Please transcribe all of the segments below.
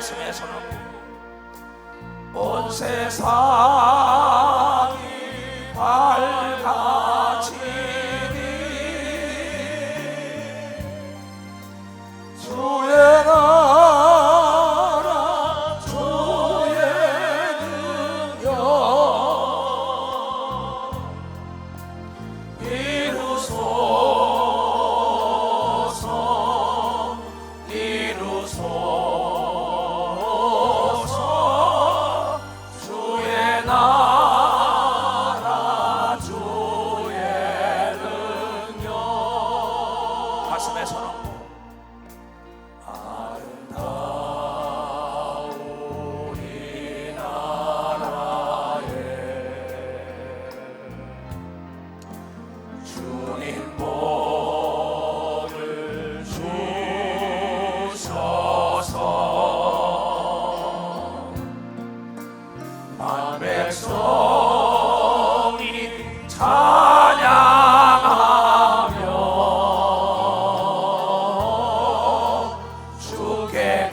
가슴에 손을 온 세상이 밝아지니 주의 나라 주의 능력 이루소서 이루소서 주의 나라 주의 능력 가슴에 손 얹고 아름다운 이 나라에 주님 복을 주셔서 만 백성이 찬양하며 주께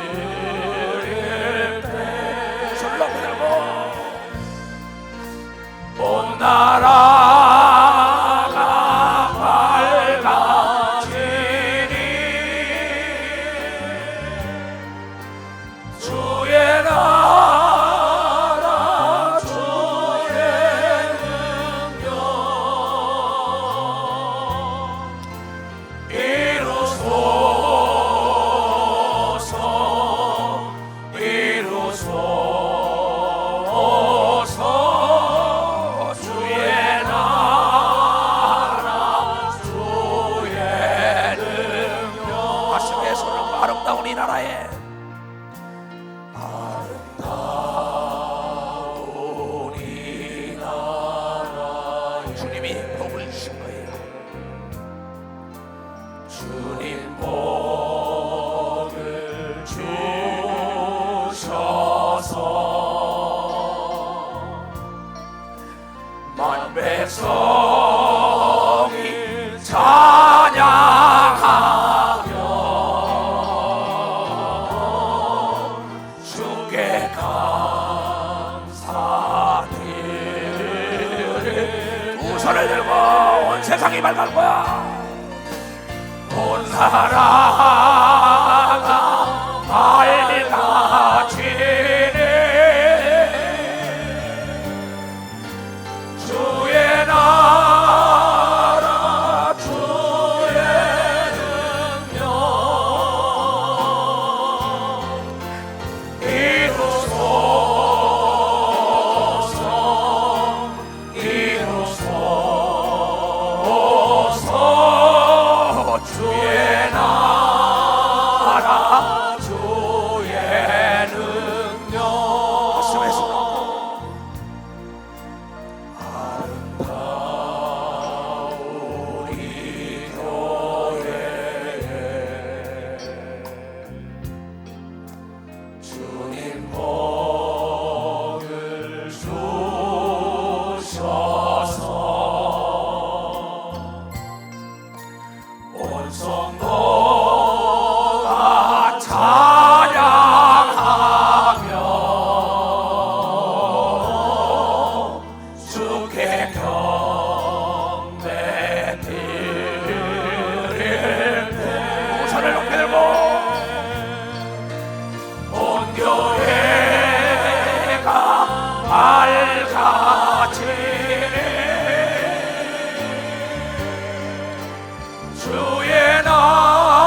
감사드릴 때 손을 높이 들고 온 나라가 밝아지니 주의 나라 주의 능력 이루소서 이루소서 주의 나라 주의 능력 가슴에 손을 얹고 아름다운 이 나라에 아름다운 이 나라에 주님이 복을 주신 거예요. 주님 복을 주셔서 만 백성이 찬양하며 주께 감사드릴 두 손을 들고 온 세상이 밝을 거야. 온 나라가 밝아지니 주의 나라 주의 능력 이루소서 이루소서 주의 나라 주의 능력 가슴에 손 얹고 아름다운 이 교회에 주님 복을 주셔서 온 성도가 찬양하며 주께 경배 드릴 때 손을 높이 들고 온 교회가 밝아지니 주의 나라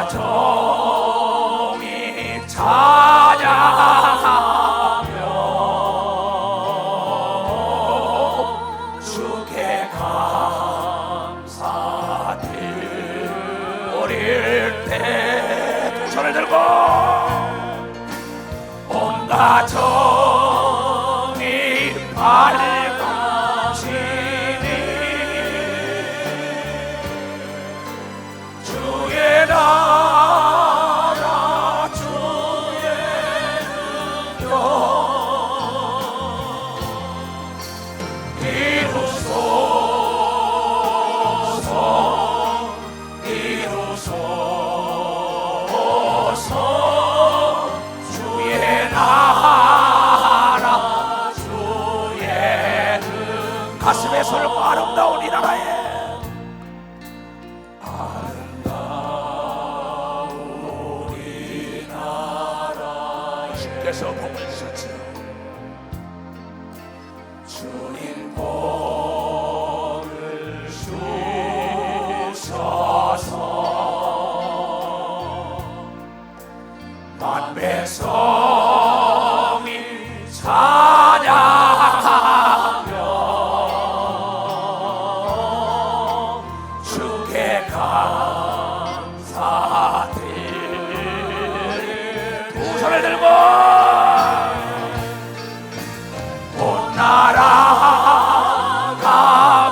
종이 찬양하며 주께 감사드릴 때 두 손을 들고 온갖 정이 밝아지니 주의 나라 주의 능력 이루소서 주의 나라 주의 능력 가슴에 설고 아름다운 이 나라에 주께서 복을 주셨죠. 주님 복을 주셔서 만백성이 찬양하며 주께 감사드릴 두 손을 들고 온 나라가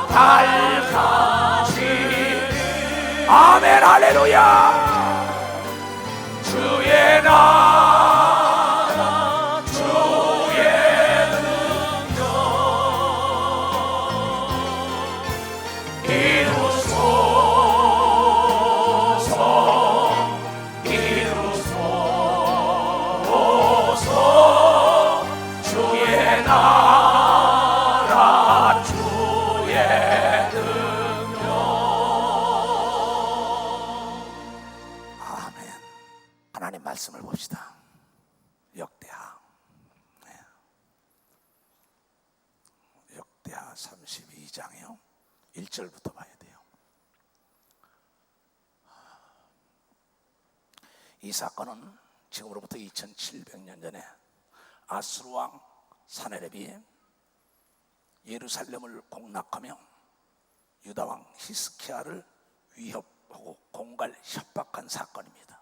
밝아지니 아멘 할렐루야 주의 나라 주의 능력 이루소서 이루소서 주의 나라 주의 능력 아멘. 하나님 말씀을 봅시다. 역대하 32장이요 1절부터 봐야 돼요. 이 사건은 지금으로부터 2700년 전에 아수르 왕 사네립이 예루살렘을 공략하며 유다 왕 히스키야를 위협하고 공갈 협박한 사건입니다.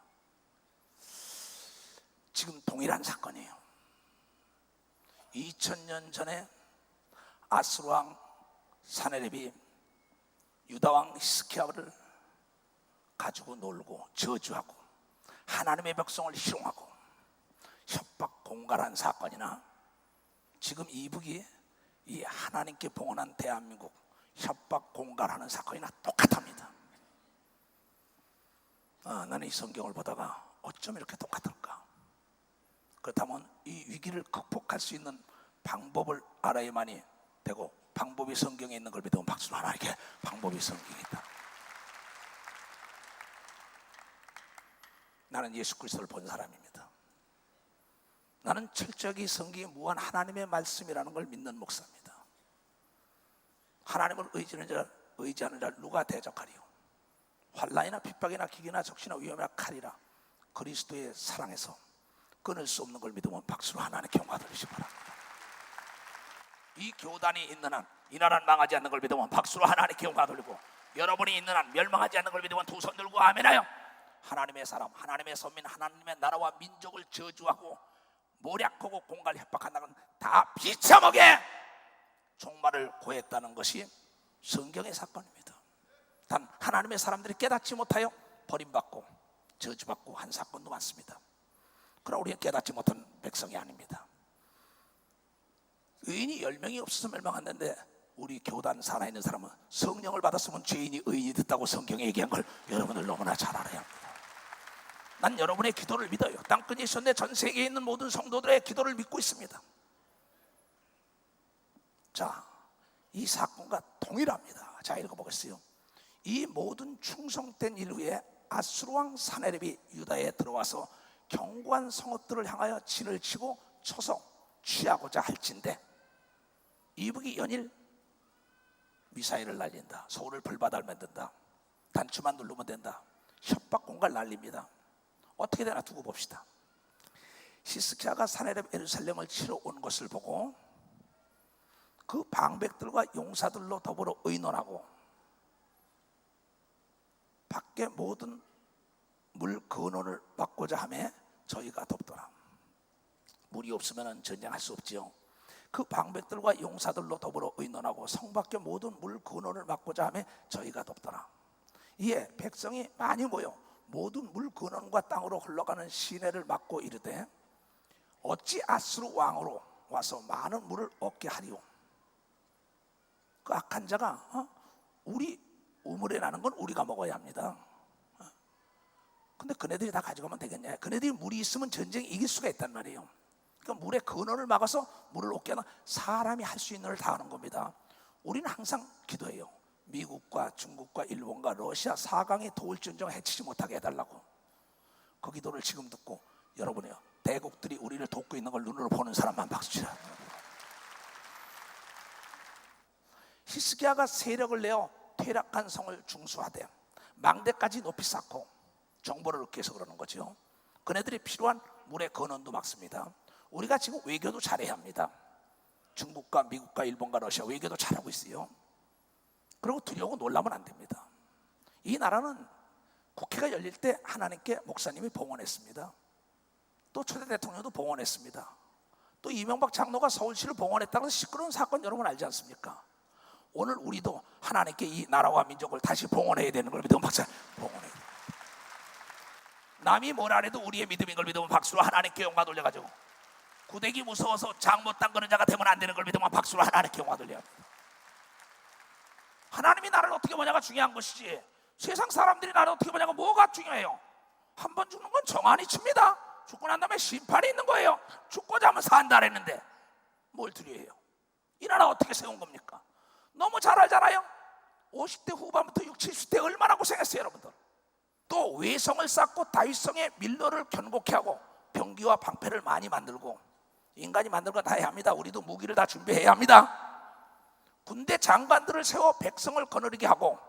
지금 동일한 사건이에요. 2000년 전에 아수르 왕 사네립이 유다 왕 히스키야를 가지고 놀고 저주하고 하나님의 백성을 희롱하고 협박 공갈한 사건이나 지금 이북이 이 하나님께 봉헌한 대한민국 협박 공갈하는 사건이나 똑같답니다. 나는 이 성경을 보다가 어쩜 이렇게 똑같을까? 그렇다면 이 위기를 극복할 수 있는 방법을 알아야만이 되고 방법이 성경에 있는 걸 믿으면 박수로 하나님께 방법이 성경에 있다. 나는 예수 그리스도를 본 사람입니다. 나는 철저히 성경이 무한 하나님의 말씀이라는 걸 믿는 목사입니다. 하나님을 의지하는 자 누가 대적하리요? 환난이나 핍박이나 기기나 적시나 위험이나 칼이라 그리스도의 사랑에서 끊을 수 없는 걸 믿으면 박수로 하나님께 영광 돌리시기 바랍니다. 이 교단이 있는 한 이 나라는 망하지 않는 걸 믿으면 박수로 하나님께 영광 돌리고, 여러분이 있는 한 멸망하지 않는 걸 믿으면 두 손 들고 아멘하여 하나님의 사람, 하나님의 선민, 하나님의 나라와 민족을 저주하고 모략하고 공갈 협박한다는 건 다 비참하게 종말을 고했다는 것이 성경의 사건입니다. 단 하나님의 사람들이 깨닫지 못하여 버림받고 저주받고 한 사건도 많습니다. 그러나 우리는 깨닫지 못한 백성이 아닙니다. 의인이 10명이 없어서 멸망했는데 우리 교단 산하에 있는 사람은 성령을 받았으면 죄인이 의인이 됐다고 성경에 얘기한 걸 여러분들 너무나 잘 알아야 합니다. 난 여러분의 기도를 믿어요. 땅끝에 있었는데 전 세계에 있는 모든 성도들의 기도를 믿고 있습니다. 자, 이 사건과 동일합니다. 자, 읽어보겠어요. 이 모든 충성된 일 후에 아수르 왕 사네립이 유다에 들어와서 견고한 성읍들을 향하여 진을 치고 쳐서 취하고자 할진대 이북이 연일 미사일을 날린다. 서울을 불바다를 만든다. 단추만 누르면 된다. 협박 공갈 난립니다. 어떻게 되나 두고 봅시다. 히스기야가 산헤립 예루살렘을 치러 온 것을 보고 그 방백들과 용사들로 더불어 의논하고 밖에 모든 물 근원을 막고자 하며 저희가 돕더라. 물이 없으면 전쟁할 수 없지요. 그 방백들과 용사들로 더불어 의논하고 성 밖에 모든 물 근원을 막고자 하며 저희가 돕더라. 이에 백성이 많이 모여 모든 물 근원과 땅으로 흘러가는 시내를 막고 이르되 어찌 아수르 왕으로 와서 많은 물을 얻게 하리오. 그 악한 자가 우리 우물에 나는 건 우리가 먹어야 합니다. 근데 그네들이 다 가져가면 되겠냐? 그네들이 물이 있으면 전쟁이 이길 수가 있단 말이에요. 그러니까 물의 근원을 막아서 물을 얻게 하는 사람이 할 수 있는 일을 다 하는 겁니다. 우리는 항상 기도해요. 미국과 중국과 일본과 러시아 4강이 도울전쟁 해치지 못하게 해달라고. 그 기도를 지금 듣고 여러분이요, 대국들이 우리를 돕고 있는 걸 눈으로 보는 사람만 박수치라. 히스기야가 세력을 내어 퇴락한 성을 중수하되 망대까지 높이 쌓고 정보를 얻기 위해서 그러는 거죠. 그네들이 필요한 물의 근원도 막습니다. 우리가 지금 외교도 잘해야 합니다. 중국과 미국과 일본과 러시아 외교도 잘하고 있어요. 그리고 두려워 놀라면 안 됩니다. 이 나라는 국회가 열릴 때 하나님께 목사님이 봉헌했습니다. 또 초대 대통령도 봉헌했습니다. 또 이명박 장로가 서울시를 봉헌했다고 해서 시끄러운 사건 여러분 알지 않습니까? 오늘 우리도 하나님께 이 나라와 민족을 다시 봉헌해야 되는 걸 믿으면 박수. 봉헌해야 돼요. 남이 뭐라 해도 우리의 믿음인 걸 믿으면 박수로 하나님께 영광 돌려가지고, 구대기 무서워서 장 못 담그는 자가 되면 안 되는 걸 믿으면 박수로 하나님께 영광 돌려야 합니다. 하나님이 나를 어떻게 보냐가 중요한 것이지 세상 사람들이 나를 어떻게 보냐가 뭐가 중요해요? 한 번 죽는 건 정한이 칩니다. 죽고 난 다음에 심판이 있는 거예요. 죽고자 하면 산다 했는데 뭘 두려워해요? 이 나라 어떻게 세운 겁니까? 너무 잘 알잖아요. 50대 후반부터 60, 70대 얼마나 고생했어요 여러분들. 또 외성을 쌓고 다윗성의 밀러를 견고케 하고 병기와 방패를 많이 만들고, 인간이 만들 거 다 해야 합니다. 우리도 무기를 다 준비해야 합니다. 군대 장관들을 세워 백성을 거느리게 하고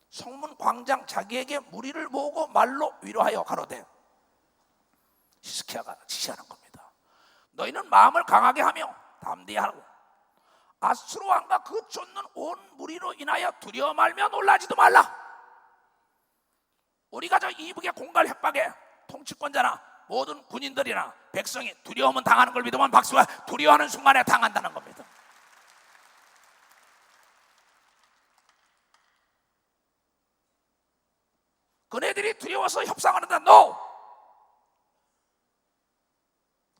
성문 광장 자기에게 무리를 모으고 말로 위로하여 가로되, 히스기야가 지시하는 겁니다. 너희는 마음을 강하게 하며 담대히 하고 아수르 왕과 그 쫓는 온 무리로 인하여 두려워 말며 놀라지도 말라. 우리가 저 이북의 공갈 협박에 통치권자나 모든 군인들이나 백성이 두려움은 당하는 걸 믿으면 박수와 두려워하는 순간에 당한다는 겁니다. 그네들이 두려워서 협상하는다. NO!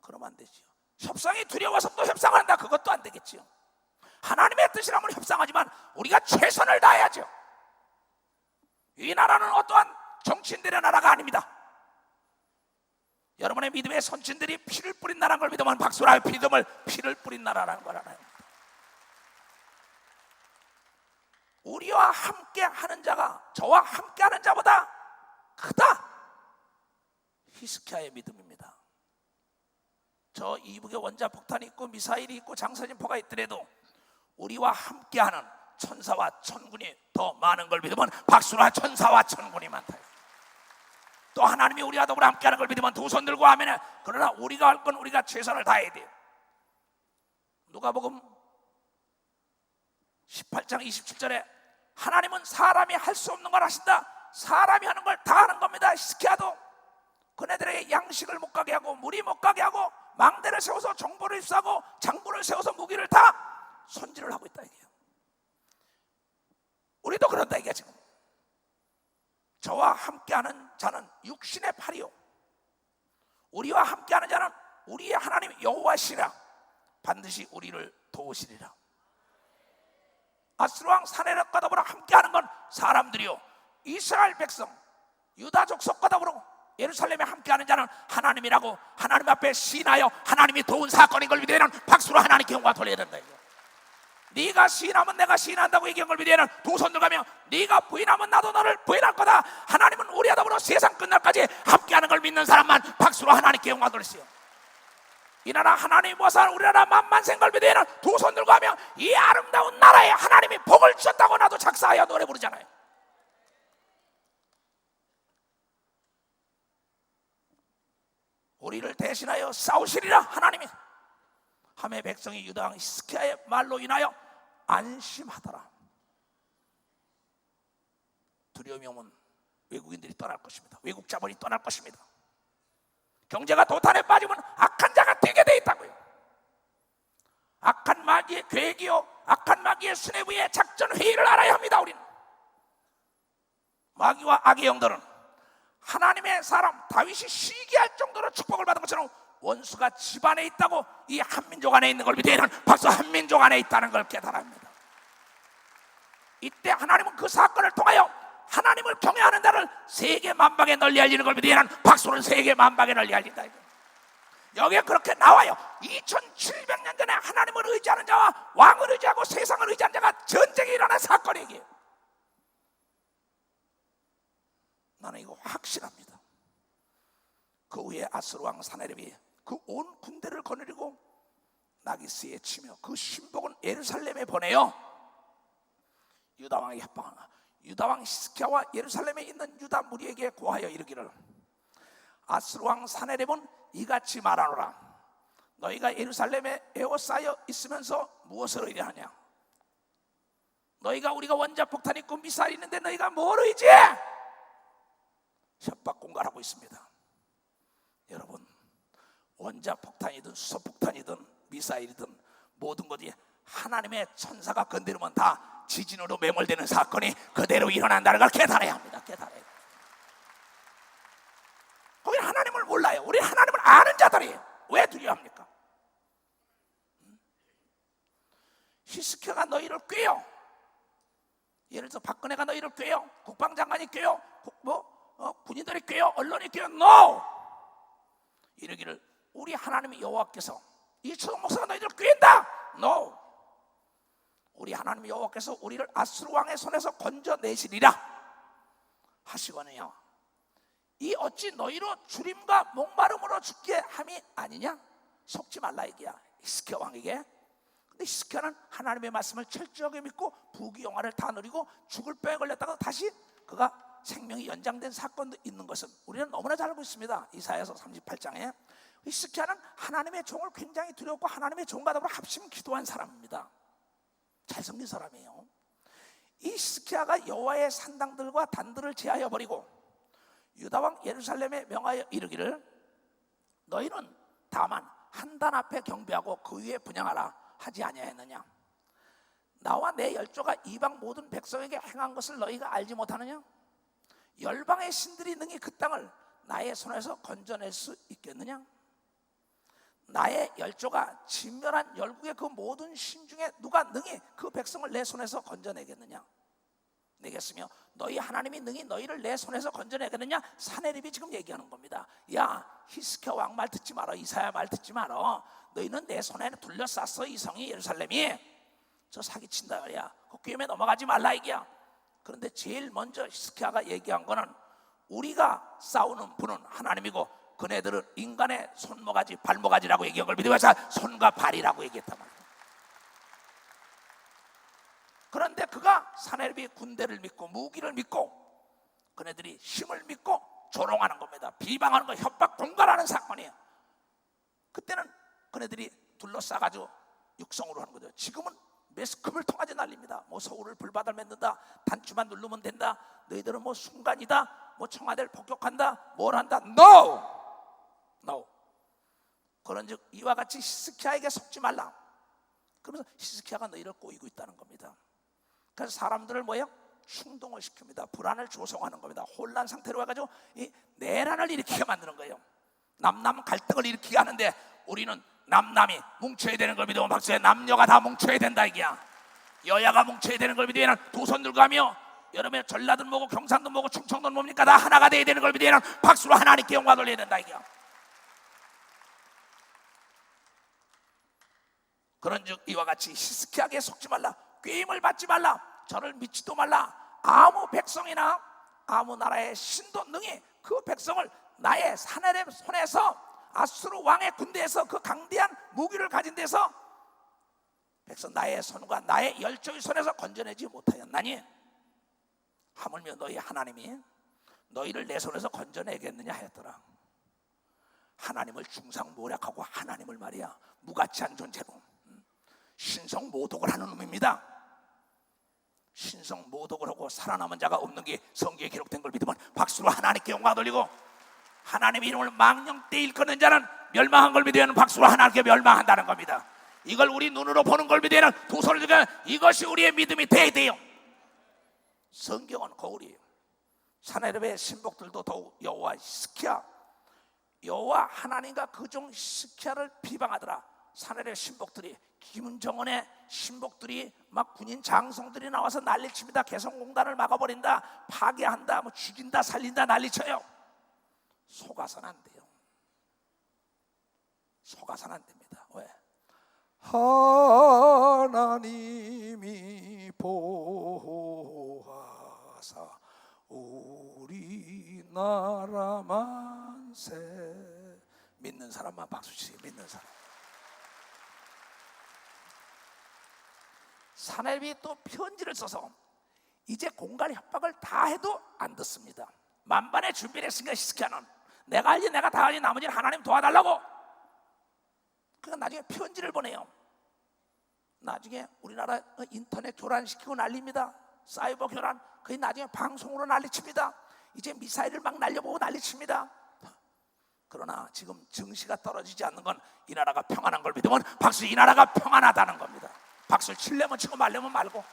그러면 안 되죠. 협상이 두려워서 또 협상을 한다. 그것도 안 되겠죠. 하나님의 뜻이라면 협상하지만 우리가 최선을 다해야죠. 이 나라는 어떠한 정치인들의 나라가 아닙니다. 여러분의 믿음의 선진들이 피를 뿌린 나라는 걸 믿으면 박수라. 피를 뿌린 나라라는 걸 알아요. 우리와 함께 하는 자가 저와 함께 하는 자보다 크다. 히스기야의 믿음입니다. 저 이북에 원자폭탄이 있고 미사일이 있고 장사진포가 있더라도 우리와 함께하는 천사와 천군이 더 많은 걸 믿으면 박수라. 천사와 천군이 많다. 또 하나님이 우리와 더불어 함께하는 걸 믿으면 두 손 들고 하면, 그러나 우리가 할 건 우리가 최선을 다해야 돼요. 누가복음 18장 27절에 하나님은 사람이 할 수 없는 걸 하신다. 사람이 하는 걸 다 하는 겁니다. 히스기야도 그네들에게 양식을 못 가게 하고 물이 못 가게 하고 망대를 세워서 정보를 입수하고 장군을 세워서 무기를 다 손질을 하고 있다 이게요. 우리도 그런다 이게 지금. 저와 함께하는 자는 육신의 팔이요, 우리와 함께하는 자는 우리의 하나님 여호와시라. 반드시 우리를 도우시리라. 아수르 왕 산헤립과 더불어 함께하는 건 사람들이요, 이스라엘 백성 유다 족속과 더불어 예루살렘에 함께하는 자는 하나님이라고 하나님 앞에 시인하여 하나님이 도운 사건인 걸 믿으면 박수로 하나님께 영광 돌려야 된다. 네가 시인하면 내가 시인한다고 얘기한 걸 믿으면 두 손 들어가며 네가 부인하면 나도 너를 부인할 거다. 하나님은 우리와 더불어 세상 끝날까지 함께하는 걸 믿는 사람만 박수로 하나님께 영광 돌리세요. 이 나라 하나님이 모사는 우리나라 만만생 걸 믿으면 두 손 들고 하며 이 아름다운 나라에 하나님이 복을 주셨다고 나도 작사하여 노래 부르잖아요. 우리를 대신하여 싸우시리라 하나님이 하매 백성이 유다 왕 히스기야의 말로 인하여 안심하더라. 두려움이 오면 외국인들이 떠날 것입니다. 외국 자본이 떠날 것입니다. 경제가 도탄에 빠지면 악한 자가 되게 돼 있다고요. 악한 마귀의 계획이요, 악한 마귀의 수뇌부의 작전 회의를 알아야 합니다. 우리는 마귀와 악의 영들은 하나님의 사람 다윗이 시기할 정도로 축복을 받은 것처럼 원수가 집안에 있다고, 이 한민족 안에 있는 걸 믿으면 벌써 한민족 안에 있다는 걸 깨달아합니다. 이때 하나님은 그 사건을 통하여 하나님을 경외하는 자를 세계 만방에 널리 알리는 걸 믿으면 박수는 세계 만방에 널리 알린다. 여기에 그렇게 나와요. 2700년 전에 하나님을 의지하는 자와 왕을 의지하고 세상을 의지하는 자가 전쟁이 일어난 사건이 얘기해요. 나는 이거 확실합니다. 그 후에 아스루 왕 사네립이 그 온 군대를 거느리고 나기스에 치며 그 신복은 예루살렘에 보내요. 유다 왕이 협박하나 유다 왕 히스기야와 예루살렘에 있는 유다 무리에게 고하여 이르기를 아스루 왕 사네립은 이같이 말하노라. 너희가 예루살렘에 에워싸여 있으면서 무엇을 의뢰하냐? 너희가 우리가 원자폭탄 있고 미사일 있는데 너희가 뭘 의지해? 협박 공갈하고 있습니다. 여러분, 원자폭탄이든 수소폭탄이든 미사일이든 모든 것이 하나님의 천사가 건드리면 다 지진으로 매몰되는 사건이 그대로 일어난다는 걸 깨달아야 합니다. 깨달아야. 거기 하나님을 몰라요. 우리 하나님을 아는 자들이에요. 왜 두려워합니까? 히스기야가 너희를 꾀요. 예를 들어서 박근혜가 너희를 꾀요. 국방장관이 꾀요. 군인들이 꾀요. 언론이 꾀요. NO! 이러기를 우리 하나님 여호와께서 이초동 목사가 너희들을 꾀인다. NO! 우리 하나님 여호와께서 우리를 아스루 왕의 손에서 건져내시리라 하시거든요. 이 어찌 너희로 주림과 목마름으로 죽게 함이 아니냐? 속지 말라 이게야. 히스기야 왕에게. 근데 히스기야는 하나님의 말씀을 철저하게 믿고 부귀영화를 다 누리고 죽을 병에 걸렸다가 다시 그가 생명이 연장된 사건도 있는 것은 우리는 너무나 잘 알고 있습니다. 이사야서 38장에 히스기야는 하나님의 종을 굉장히 두려웠고 하나님의 종과 더불어 합심 기도한 사람입니다. 잘생긴 사람이에요. 이 히스기야가 여호와의 산당들과 단들을 제하여 버리고 유다왕 예루살렘에 명하여 이르기를 너희는 다만 한 단 앞에 경배하고 그 위에 분향하라 하지 아니하였느냐? 나와 내 열조가 이방 모든 백성에게 행한 것을 너희가 알지 못하느냐? 열방의 신들이 능히 그 땅을 나의 손에서 건져낼 수 있겠느냐? 나의 열조가 진멸한 열국의 그 모든 신 중에 누가 능히 그 백성을 내 손에서 건져내겠느냐? 내겠으며 너희 하나님이 능히 너희를 내 손에서 건져내겠느냐? 사네립이 지금 얘기하는 겁니다. 야, 히스기야 왕 말 듣지 마라. 이사야 말 듣지 마라. 너희는 내 손에 둘러쌌어. 이 성이 예루살렘이. 저 사기친다 말이야. 그 꾀에 넘어가지 말라 이게야. 그런데 제일 먼저 히스기야가 얘기한 거는 우리가 싸우는 분은 하나님이고 그네들은 인간의 손모가지 발모가지라고 얘기한 걸 믿으면서 손과 발이라고 얘기했단 말이야. 그런데 그가 사네립이 군대를 믿고 무기를 믿고 그네들이 힘을 믿고 조롱하는 겁니다. 비방하는 거, 협박 공갈하는 사건이에요. 그때는 그네들이 둘러싸가지고 육성으로 하는 거죠. 지금은 매스컴을 통하지 난립니다. 뭐 서울을 불바다 맺는다, 단추만 누르면 된다, 너희들은 뭐 순간이다, 뭐 청와대를 폭격한다, 뭘 한다. NO! NO! 그런즉 이와 같이 히스기야에게 속지 말라. 그러면서 히스기야가 너희를 꼬이고 있다는 겁니다. 그래서 사람들을 뭐예요? 충동을 시킵니다. 불안을 조성하는 겁니다. 혼란 상태로 와가지고 이 내란을 일으키게 만드는 거예요. 남남 갈등을 일으키게 하는데 우리는 남남이 뭉쳐야 되는 걸 믿으면 박수해. 남녀가 다 뭉쳐야 된다 이게야. 여야가 뭉쳐야 되는 걸 믿으면 두 손 들고 가며 여러분의 전라도는 뭐고 경상도 뭐고 충청도는 뭡니까? 다 하나가 돼야 되는 걸 믿으면 박수로 하나님께 영광 돌려야 된다 이게야. 그런즉 이와 같이 히스기야에게 속지 말라. 꾀임을 받지 말라. 저를 믿지도 말라. 아무 백성이나 아무 나라의 신도 능히 그 백성을 나의 사네립 손에서 아수르 왕의 군대에서 그 강대한 무기를 가진 데서 백성 나의 손과 나의 열조의 손에서 건져내지 못하였나니 하물며 너희 하나님이 너희를 내 손에서 건져내겠느냐 하였더라. 하나님을 중상모략하고 하나님을 말이야 무가치한 존재로 신성모독을 하는 놈입니다. 신성모독을 하고 살아남은 자가 없는 게 성경에 기록된 걸 믿으면 박수로 하나님께 영광 돌리고, 하나님의 이름을 망령되이 일컫는 자는 멸망한 걸 믿으면 박수로 하나님께 멸망한다는 겁니다. 이걸 우리 눈으로 보는 걸 믿으면 두 손을 들고 이것이 우리의 믿음이 돼야 돼요. 성경은 거울이에요. 사내립의 신복들도 더욱 여호와 히스기야, 여호와 하나님과 그종 히스기야를 비방하더라. 사내립의 신복들이, 김정은의 신복들이 막 군인 장성들이 나와서 난리칩니다. 개성공단을 막아버린다, 파괴한다, 뭐 죽인다, 살린다 난리쳐요. 속아서는 안 돼요. 속아서는 안 됩니다. 왜? 하나님이 보호하사 우리나라 만세. 믿는 사람만 박수 치세요. 믿는 사람. 사내립이 또 편지를 써서 이제 공갈 협박을 다 해도 안 듣습니다. 만반의 준비를 했으니까 히스기야는 내가 알지, 내가 다 알지, 나머지는 하나님 도와달라고. 그러니까 나중에 편지를 보내요. 나중에 우리나라 인터넷 교란시키고 난립니다. 사이버 교란. 그게 나중에 방송으로 난리칩니다. 이제 미사일을 막 날려보고 난리칩니다. 그러나 지금 증시가 떨어지지 않는 건 이 나라가 평안한 걸 믿으면 박수, 이 나라가 평안하다는 겁니다. 박수를 치려면 치고 말려면 말고,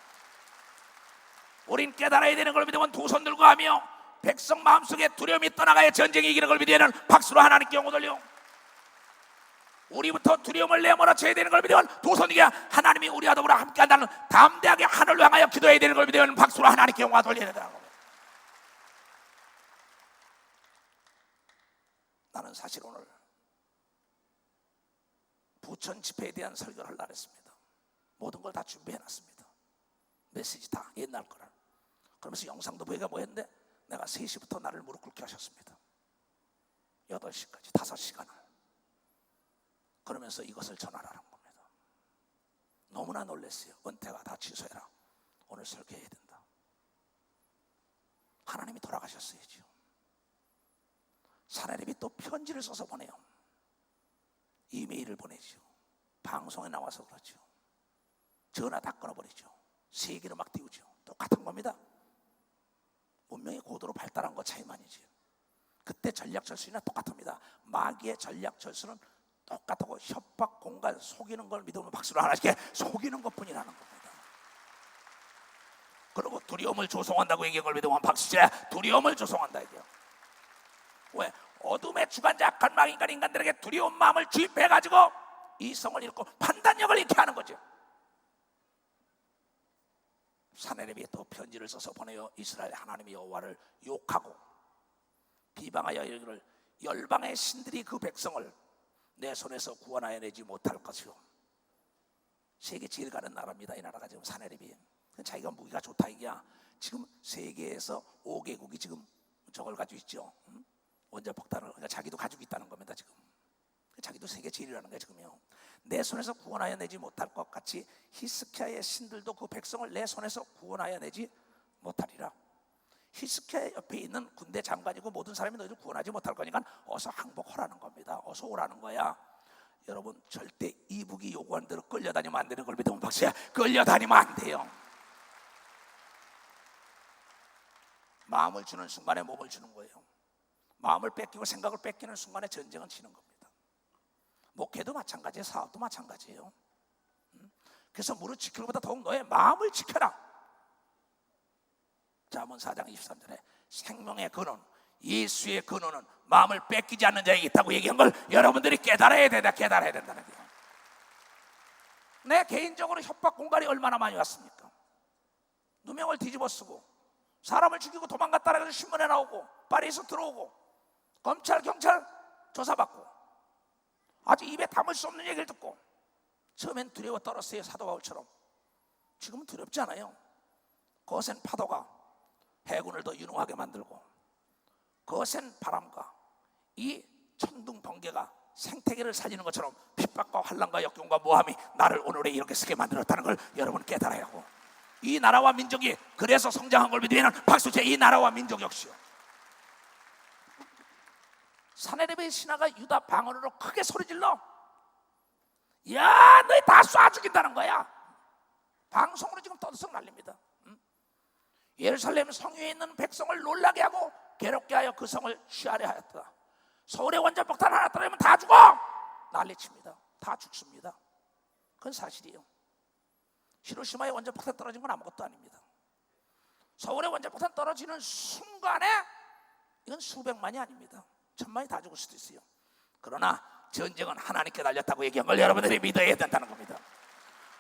우린 깨달아야 되는 걸 믿으면 두 손 들고 하며, 백성 마음속에 두려움이 떠나가야 전쟁이 이기는 걸 믿으면 박수로 하나님께 영광 돌려. 우리부터 두려움을 내몰아쳐야 되는 걸 믿으면 두 손 들고 하나님이 우리와 더불어 함께한다는 담대하게 하늘을 향하여 기도해야 되는 걸 믿으면 박수로 하나님께 영광 돌려야 된다는 겁니다. 나는 사실 오늘 부천 집회에 대한 설교를 하려고 했습니다. 모든 걸 다 준비해놨습니다. 메시지 다 옛날 거라. 그러면서 영상도 보니까 뭐 했는데, 내가 3시부터 나를 무릎 꿇게 하셨습니다. 8시까지 5시간을. 그러면서 이것을 전하라는 겁니다. 너무나 놀랐어요. 은퇴가 다 취소해라. 오늘 설교해야 된다. 하나님이 돌아가셨어야죠. 사내립이 또 편지를 써서 보내요. 이메일을 보내죠. 방송에 나와서 그렇죠. 전화 다 끊어버리죠. 세계로 막 띄우죠. 똑같은 겁니다. 문명이 고도로 발달한 것 차이만이지. 그때 전략 철수나 똑같습니다. 마귀의 전략 철수는 똑같고, 협박, 공갈, 속이는 걸 믿으면 박수를 하나씩 속이는 것뿐이라는 겁니다. 그리고 두려움을 조성한다고 얘기한 걸 믿으면 박수치라. 두려움을 조성한다 이게요. 왜? 어둠의 주관자 악한 망인간 인간들에게 두려운 마음을 주입해가지고 이성을 잃고 판단력을 잃게 하는 거죠. 사내립이 또 편지를 써서 보내요. 이스라엘 하나님의 여호와를 욕하고 비방하여 이르기를, 열방의 신들이 그 백성을 내 손에서 구원하여 내지 못할 것이요. 세계 제일 가는 나라입니다. 이 나라가 지금 사내립이. 자기가 무기가 좋다 이게야. 지금 세계에서 5개국이 지금 저걸 가지고 있죠. 원자폭탄을. 그러니까 자기도 가지고 있다는 겁니다. 지금 자기도 세계 제일이라는 거야 지금요. 내 손에서 구원하여 내지 못할 것 같이 히스기야의 신들도 그 백성을 내 손에서 구원하여 내지 못하리라. 히스기야 옆에 있는 군대 장관이고 모든 사람이 너희를 구원하지 못할 거니까 어서 항복하라는 겁니다. 어서 오라는 거야. 여러분, 절대 이북이 요구하는 대로 끌려다니면 안 되는 걸 믿으면 박수야. 끌려다니면 안 돼요. 마음을 주는 순간에 몸을 주는 거예요. 마음을 뺏기고 생각을 뺏기는 순간에 전쟁은 지는 겁니다. 목회도 마찬가지예요. 사업도 마찬가지예요. 그래서 무릇 지킬 것보다 더욱 너의 마음을 지켜라. 잠언 4장 23절에 생명의 근원, 예수의 근원은 마음을 뺏기지 않는 자에게 있다고 얘기한 걸 여러분들이 깨달아야 된다는 거예요. 내 개인적으로 협박 공갈이 얼마나 많이 왔습니까? 누명을 뒤집어 쓰고 사람을 죽이고 도망갔다라고 해서 신문에 나오고 파리에서 들어오고 검찰 경찰 조사받고 아주 입에 담을 수 없는 얘기를 듣고, 처음엔 두려워 떨었어요. 사도 바울처럼. 지금은 두렵지 않아요. 거센 파도가 해군을 더 유능하게 만들고, 거센 바람과 이 천둥 번개가 생태계를 살리는 것처럼 핍박과 환난과 역경과 모함이 나를 오늘에 이렇게 쓰게 만들었다는 걸 여러분 깨달아야 하고, 이 나라와 민족이 그래서 성장한 걸 믿으면 박수쳐. 이 나라와 민족 역시요. 사내립의 신하가 유다 방언으로 크게 소리질러, 야, 너희 다 쏴 죽인다는 거야. 방송으로 지금 떠들썩 날립니다. 예루살렘 성위에 있는 백성을 놀라게 하고 괴롭게 하여 그 성을 취하려 하였다. 서울에 원자폭탄 하나 떨어지면 다 죽어! 난리칩니다. 다 죽습니다. 그건 사실이에요. 히로시마에 원자폭탄 떨어진 건 아무것도 아닙니다. 서울에 원자폭탄 떨어지는 순간에 이건 수백만이 아닙니다. 천만이 다 죽을 수도 있어요. 그러나 전쟁은 하나님께 달렸다고 얘기한 걸 여러분들이 믿어야 된다는 겁니다.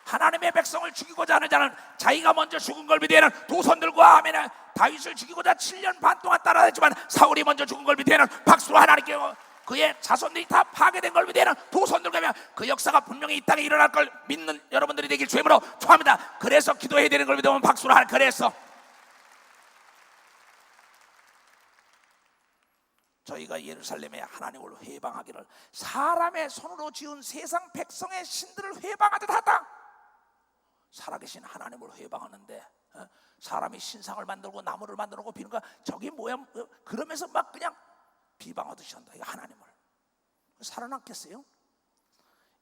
하나님의 백성을 죽이고자 하는 자는 자기가 먼저 죽은 걸 믿어야 하는 도선들과 하면은 다윗을 죽이고자 7년 반 동안 따라다녔지만 사울이 먼저 죽은 걸 믿어야 하는 박수로 하나님께 그의 자손들이 다 파괴된 걸 믿어야 하는 도선들과 하면 그 역사가 분명히 이 땅에 일어날 걸 믿는 여러분들이 되길 주임으로 축원합니다. 그래서 기도해야 되는 걸 믿으면 박수로 하는. 그래서 저희가 예루살렘에 하나님을 회방하기를 사람의 손으로 지은 세상 백성의 신들을 회방하듯 하다. 살아계신 하나님을 회방하는데 사람이 신상을 만들고 나무를 만들고 비는가 저게 뭐야 그러면서 막 그냥 비방하듯이 한다. 이거 하나님을 살아남겠어요?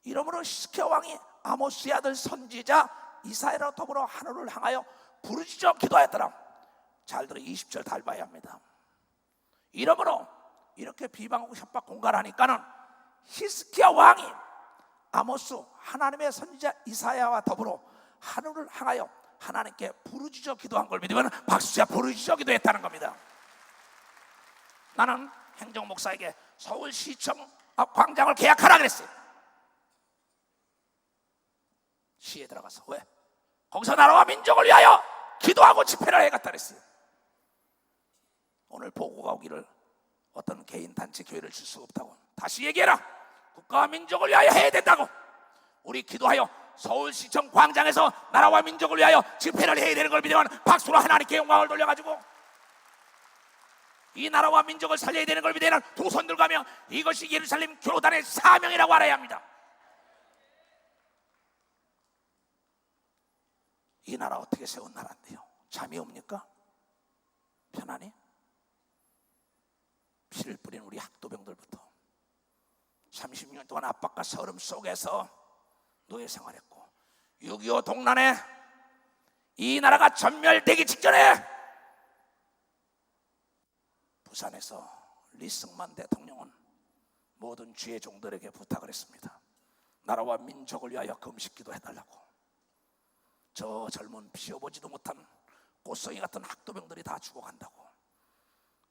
이러므로 히스기야 왕이 아모스의 아들 선지자 이사야와 더불어 하늘을 향하여 부르짖어 기도하였더라. 잘 들어 20절 달 봐야 합니다. 이러므로 이렇게 비방하고 협박 공갈하니까는 히스기야 왕이 아모스 하나님의 선지자 이사야와 더불어 하늘을 향하여 하나님께 부르짖어 기도한 걸 믿으면 박수자 부르짖어 기도했다는 겁니다. 나는 행정목사에게 서울시청 앞 광장을 계약하라 그랬어요. 시에 들어가서 왜? 거기서 나라와 민족을 위하여 기도하고 집회를 해갔다 그랬어요. 오늘 보고가 오기를 어떤 개인 단체 교회를 줄 수 없다고 다시 얘기해라. 국가와 민족을 위하여 해야 된다고. 우리 기도하여 서울시청 광장에서 나라와 민족을 위하여 집회를 해야 되는 걸 믿으면 박수로 하나님께 영광을 돌려가지고 이 나라와 민족을 살려야 되는 걸 믿으면 두 손 들고 가며 이것이 예루살렘 교단의 사명이라고 알아야 합니다. 이 나라 어떻게 세운 나라인데요? 잠이 옵니까? 편안히? 피를 뿌린 우리 학도병들부터 30년 동안 압박과 서름 속에서 노예 생활했고 6.25 동란에 이 나라가 전멸되기 직전에 부산에서 리승만 대통령은 모든 주의 종들에게 부탁을 했습니다. 나라와 민족을 위하여 금식기도 해달라고. 저 젊은 피워보지도 못한 꽃송이 같은 학도병들이 다 죽어간다고.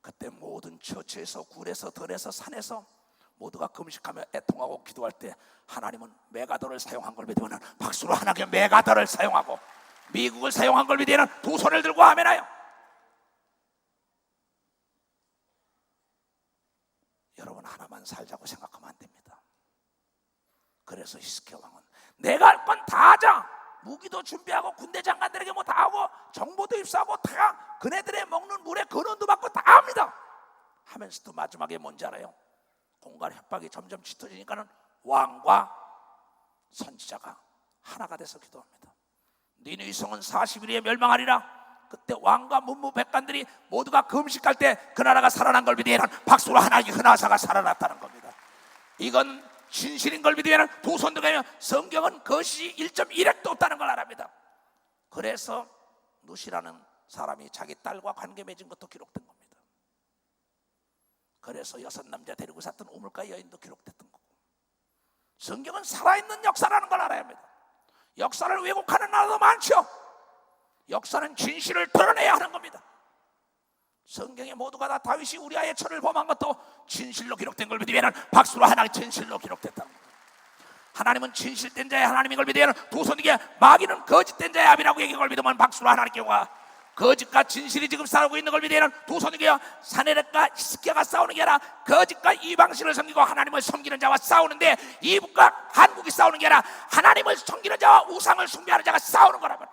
그때 모든 처처에서 굴에서 들에서 산에서 모두가 금식하며 애통하고 기도할 때 하나님은 메가더를 사용한 걸 믿으면 박수로 하나님께 메가더를 사용하고 미국을 사용한 걸 믿으면 두 손을 들고 아멘하여. 여러분 하나만 살자고 생각하면 안 됩니다. 그래서 히스기야 왕은 내가 할 건 다 하자. 무기도 준비하고 군대 장관들에게 뭐 다 하고 정보도 입수하고 다 그네들의 먹는 물에 근원도 받고 다 합니다. 하면서도 마지막에 뭔지 알아요? 공갈 협박이 점점 짙어지니까는 왕과 선지자가 하나가 돼서 기도합니다. 니느웨 성은 40일에 멸망하리라. 그때 왕과 문무백관들이 모두가 금식할 때 그 나라가 살아난 걸 믿으면 박수로 하나님의 그 나라가 살아났다는 겁니다. 이건 진실인 걸 믿으면 두 손 들고 성경은 그것이 1.1핵도 없다는 걸 알아합니다. 그래서 누시라는 사람이 자기 딸과 관계 맺은 것도 기록된 겁니다. 그래서 6남자 데리고 샀던 우물가 여인도 기록됐던 거고. 성경은 살아있는 역사라는 걸 알아야 합니다. 역사를 왜곡하는 나라도 많죠. 역사는 진실을 드러내야 하는 겁니다. 성경에 모두가 다 다윗이 우리아의 철을 범한 것도 진실로 기록된 걸 믿으면 박수로 하나님 진실로 기록됐다고. 하나님은 진실된 자의 하나님인 걸 믿으면 두 손에게 마귀는 거짓된 자의 아비라고 얘기한 걸 믿으면 박수로 하나님께 와. 거짓과 진실이 지금 싸우고 있는 걸 믿으면 두 손에게 사내립과 히스기야가 싸우는 게 아니라 거짓과 이방신을 섬기고 하나님을 섬기는 자와 싸우는데 이북과 한국이 싸우는 게 아니라 하나님을 섬기는 자와 우상을 숭배하는 자가 싸우는 거라고.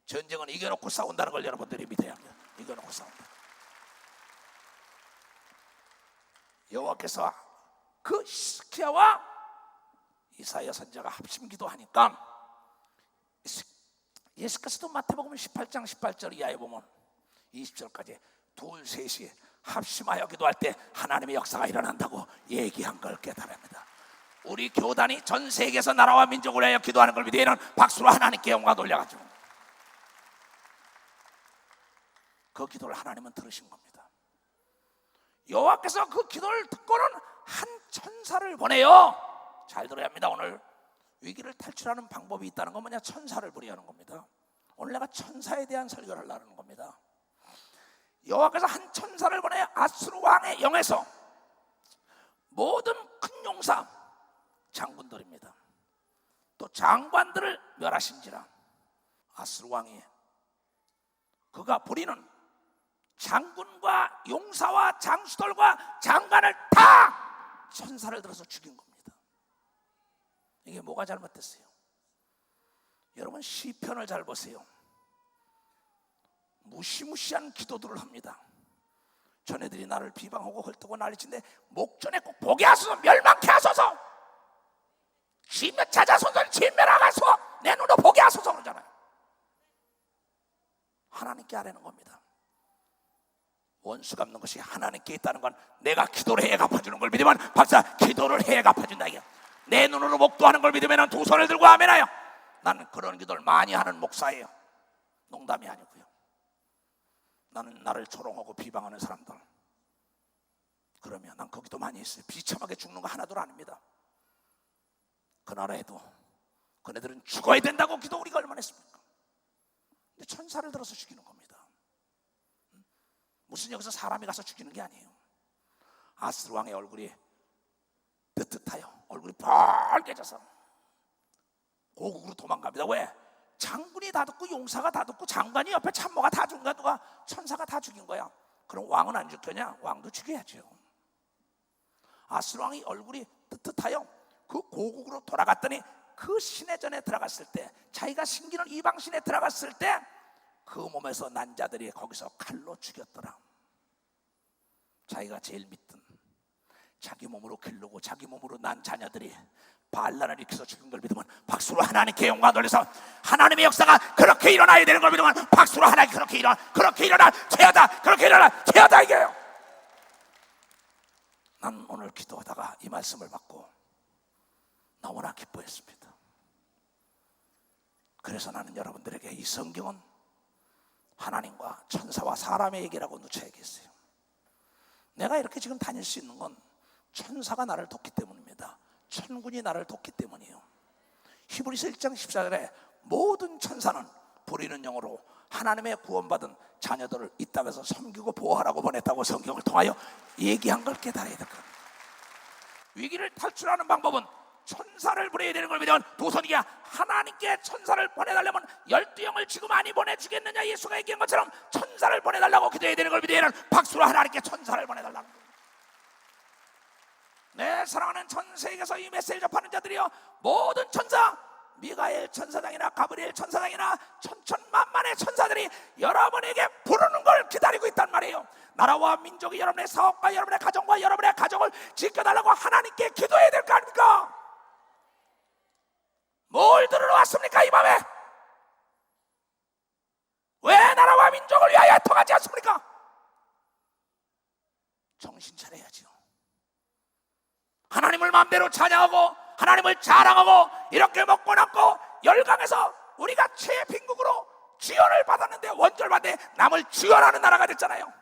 전쟁은 이겨놓고 싸운다는 걸 여러분들이 믿어야 합니다. 이겨놓고 싸운다. 여호와께서 그 히스기야와 이사야 선지자가 합심 기도하니까 예수께서도 마태복음 18장 18절 이하에 보면 20절까지 둘 셋이 합심하여 기도할 때 하나님의 역사가 일어난다고 얘기한 걸 깨달습니다. 우리 교단이 전 세계에서 나라와 민족을 위하여 기도하는 걸 믿으면 박수로 하나님께 영광 돌려가지고 그 기도를 하나님은 들으신 겁니다. 여호와께서 그 기도를 듣고는 한 천사를 보내요. 잘 들어야 합니다. 오늘 위기를 탈출하는 방법이 있다는 건 뭐냐? 천사를 부리하는 겁니다. 오늘 내가 천사에 대한 설교를 하려는 겁니다. 여호와께서 한 천사를 보내 아수르 왕의 영에서 모든 큰 용사 장군들입니다. 또 장관들을 멸하신지라. 아수르 왕이 그가 부리는 장군과 용사와 장수들과 장관을 다 천사를 들어서 죽인 겁니다. 이게 뭐가 잘못됐어요? 여러분 시편을 잘 보세요. 무시무시한 기도들을 합니다. 전애들이 나를 비방하고 헐떡고 난리친데 목전에 꼭 보게 하소서, 멸망케 하소서, 지면 찾아서서 진멸하소서, 내 눈으로 보게 하소서 그러잖아요. 하나님께 하라는 겁니다. 원수 갚는 것이 하나님께 있다는 건 내가 기도를 해 갚아주는 걸 믿으면 박사 기도를 해 갚아준다. 이게 내 눈으로 목도하는 걸 믿으면 두 손을 들고 아멘하여. 나는 그런 기도를 많이 하는 목사예요. 농담이 아니고요. 나는 나를 조롱하고 비방하는 사람들, 그러면 난 거기도 많이 있어요. 비참하게 죽는 거 하나도 아닙니다. 그 나라에도 그네들은 죽어야 된다고 기도 우리가 얼마나 했습니까? 근데 천사를 들어서 죽이는 겁니다. 무슨 여기서 사람이 가서 죽이는 게 아니에요. 아수르 왕의 얼굴이 뜨뜻하여 얼굴이 빨개져서 고국으로 도망갑니다. 왜? 장군이 다 듣고 용사가 다 듣고 장관이 옆에 참모가 다 죽은 거야. 누가? 천사가 다 죽인 거야. 그럼 왕은 안 죽겠냐? 왕도 죽여야죠. 아수르 왕이 얼굴이 뜨뜻하여 그 고국으로 돌아갔더니 그 신해전에 들어갔을 때, 자기가 섬기는 이방 신에 들어갔을 때 그 몸에서 난 자들이 거기서 칼로 죽였더라. 자기가 제일 믿던 자기 몸으로 기르고 자기 몸으로 난 자녀들이 반란을 일으켜서 죽인 걸 믿으면 박수로 하나님께 영광 돌려서 하나님의 역사가 그렇게 일어나야 되는 걸 믿으면 박수로 하나님 그렇게 일어나 죄하다, 그렇게 일어나 죄하다. 이게요. 난 오늘 기도하다가 이 말씀을 받고 너무나 기뻐했습니다. 그래서 나는 여러분들에게 이 성경은 하나님과 천사와 사람의 얘기라고 누차 얘기했어요. 내가 이렇게 지금 다닐 수 있는 건 천사가 나를 돕기 때문입니다. 천군이 나를 돕기 때문이에요. 히브리서 1장 14절에 모든 천사는 부리는 영으로 하나님의 구원받은 자녀들을 이 땅에서 섬기고 보호하라고 보냈다고 성경을 통하여 얘기한 걸 깨달아야 될 겁니다. 위기를 탈출하는 방법은 천사를 보내야 되는 걸 믿으면 도선이야. 하나님께 천사를 보내달라면 12영을 지금 많이 보내주겠느냐 예수가 얘기한 것처럼 천사를 보내달라고 기도해야 되는 걸 믿으면 박수로 하나님께 천사를 보내달라는 거예요. 내 사랑하는 전 세계에서 이 메시지를 접하는 자들이여, 모든 천사, 미가엘 천사장이나 가브리엘 천사장이나 천천만만의 천사들이 여러분에게 부르는 걸 기다리고 있단 말이에요. 나라와 민족이 여러분의 사업과 여러분의 가정과 여러분의 가정을 지켜달라고 하나님께 기도해야 될 거 아닙니까? 뭘 들으러 왔습니까 이 밤에? 왜 나라와 민족을 위하여 통하지 않습니까? 정신 차려야죠. 하나님을 마음대로 찬양하고 하나님을 자랑하고 이렇게 먹고 남고 열강해서 우리가 최빈국으로 지원을 받았는데, 원절받에 남을 지원하는 나라가 됐잖아요.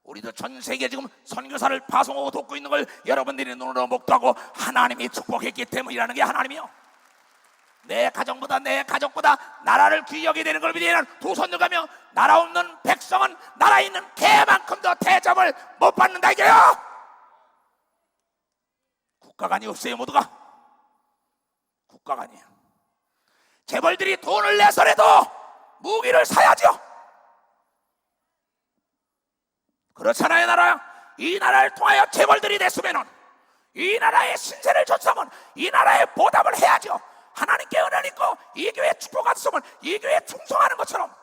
우리도 전 세계 지금 선교사를 파송하고 돕고 있는 걸 여러분들이 눈으로 목도하고 하나님이 축복했기 때문이라는 게 하나님이요. 내 가정보다 내 가족보다 나라를 귀히 여기게 되는 걸 믿으면 두 손 들가며 나라 없는 백성은 나라에 있는 개만큼도 대접을 못 받는다 이게요. 국가관이 없어요. 모두가 국가관이에요. 재벌들이 돈을 내서라도 무기를 사야죠. 그렇잖아요. 나라, 이 나라를 통하여 재벌들이 됐으면 이 나라의 신세를 줬으면 이 나라에 보답을 해야죠. 하나님께 은혜를 입고 이 교회에 축복 받았으면 이 교회에 충성하는 것처럼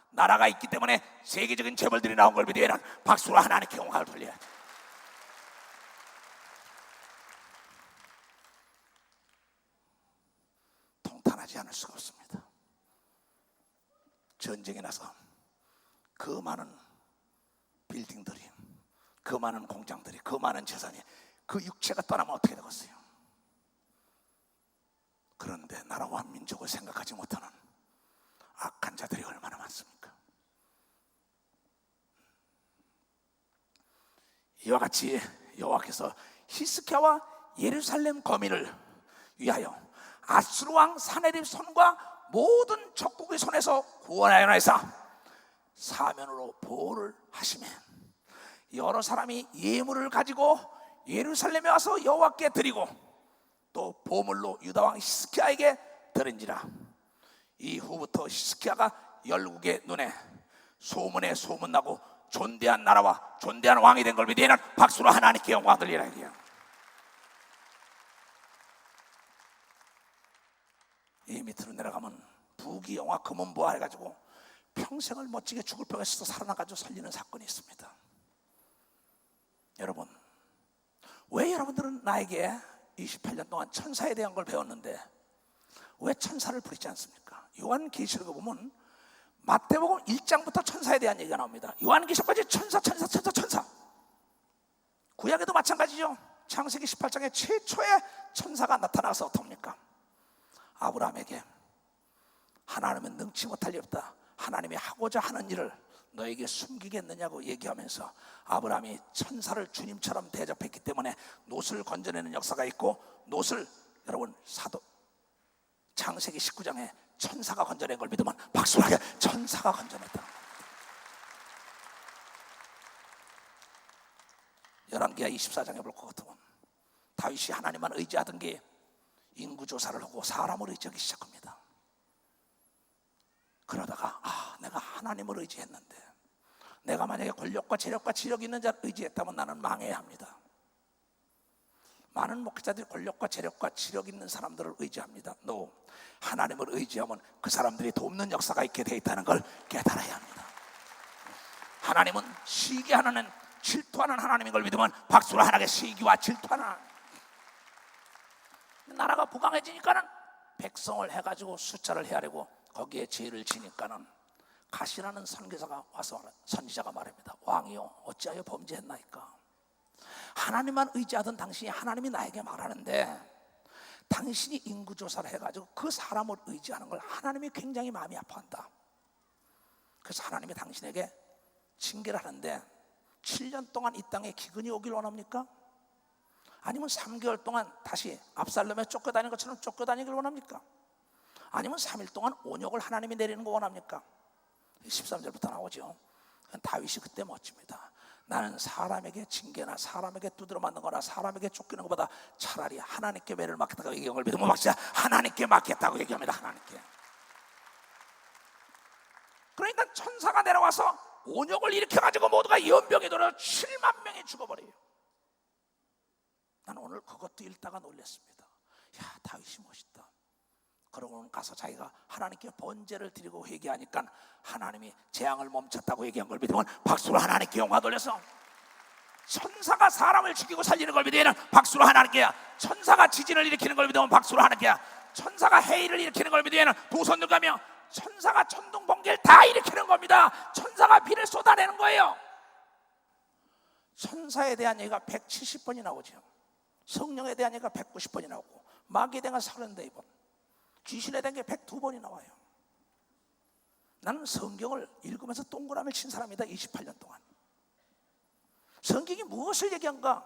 나라가 있기 때문에 세계적인 재벌들이 나온 걸 믿으면 박수로 하나님께 영광을 돌려야죠. 통탄하지 않을 수가 없습니다. 전쟁이 나서 그 많은 빌딩들이 그 많은 공장들이, 그 많은 재산이, 그 육체가 떠나면 어떻게 되겠어요? 그런데 나라와 민족을 생각하지 못하는 악한 자들이 얼마나 많습니까? 이와 같이 여호와께서 히스기야와 예루살렘 거민을 위하여 아수르 왕 사네립 손과 모든 적국의 손에서 구원하여내사 사면으로 보호를 하시며 여러 사람이 예물을 가지고 예루살렘에 와서 여호와께 드리고 또 보물로 유다 왕 히스기야에게 드린지라. 이후부터 히스기야가 열국의 눈에 소문에 소문나고 존대한 나라와 존대한 왕이 된 걸 믿으면 박수로 하나님께 영광 돌리라. 이 밑으로 내려가면 부귀영화 금은보화 해가지고 평생을 멋지게 죽을 병에서 살아나가지고 살리는 사건이 있습니다. 여러분, 왜 여러분들은 나에게 28년 동안 천사에 대한 걸 배웠는데 왜 천사를 부리지 않습니까? 요한계시록에 보면 마태복음 1장부터 천사에 대한 얘기가 나옵니다. 요한계시록까지 천사. 구약에도 마찬가지죠. 창세기 18장에 최초의 천사가 나타나서 어떻습니까? 아브라함에게 하나님은 능치 못할 일 없다, 하나님이 하고자 하는 일을 너에게 숨기겠느냐고 얘기하면서 아브라함이 천사를 주님처럼 대접했기 때문에 놋을 건져내는 역사가 있고, 놋을 여러분 사도 창세기 19장에 천사가 건져낸 걸 믿으면 박수를 하게, 천사가 건져냈다. 열왕기하 24장에 볼 것 같으면 다윗이 하나님만 의지하던 게 인구조사를 하고 사람을 의지하기 시작합니다. 그러다가 내가 하나님을 의지했는데, 내가 만약에 권력과 재력과 지력이 있는 자를 의지했다면 나는 망해야 합니다. 많은 목회자들이 권력과 재력과 지력 있는 사람들을 의지합니다. 하나님을 의지하면 그 사람들이 돕는 역사가 있게 돼 있다는 걸 깨달아야 합니다. 하나님은 시기하는, 질투하는 하나님인 걸 믿으면 박수로 하나님께 시기와 질투하는 하나님. 나라가 부강해지니까는 백성을 해가지고 숫자를 헤아리고 거기에 죄를 지니까는 가시라는 선교사가 와서 선지자가 말합니다. 왕이요 어찌하여 범죄했나이까? 하나님만 의지하던 당신이 하나님이 나에게 말하는데 당신이 인구조사를 해가지고 그 사람을 의지하는 걸 하나님이 굉장히 마음이 아파한다. 그래서 하나님이 당신에게 징계를 하는데 7년 동안 이 땅에 기근이 오길 원합니까? 아니면 3개월 동안 다시 압살롬에 쫓겨다니는 것처럼 쫓겨다니길 원합니까? 아니면 3일 동안 온역을 하나님이 내리는 거 원합니까? 13절부터 나오죠. 다윗이 그때 멋집니다. 나는 사람에게 징계나 사람에게 두드려 맞는 거나 사람에게 쫓기는 것보다 차라리 하나님께 매를 맡겠다고 얘기한 걸 믿으면 박자 하나님께 맡겠다고 얘기합니다. 하나님께. 그러니까 천사가 내려와서 온역을 일으켜가지고 모두가 연병에 들어 7만 명이 죽어버려요. 나는 오늘 그것도 읽다가 놀랐습니다. 야, 다윗이 멋있다. 그러고는 가서 자기가 하나님께 번제를 드리고 회개하니까 하나님이 재앙을 멈췄다고 얘기한 걸 믿으면 박수로 하나님께 영광 돌려서, 천사가 사람을 죽이고 살리는 걸 믿으면 박수로 하나님께, 천사가 지진을 일으키는 걸 믿으면 박수로 하나님께, 천사가 해일을 일으키는 걸 믿으면 두 손 들가며 천사가 천둥 번개를 다 일으키는 겁니다. 천사가 비를 쏟아내는 거예요. 천사에 대한 얘기가 170번이 나오죠. 성령에 대한 얘기가 190번이 나오고, 마귀에 대한 34번, 귀신에 대한 게 102번이 나와요. 나는 성경을 읽으면서 동그라미를 친 사람이다. 28년 동안 성경이 무엇을 얘기한가?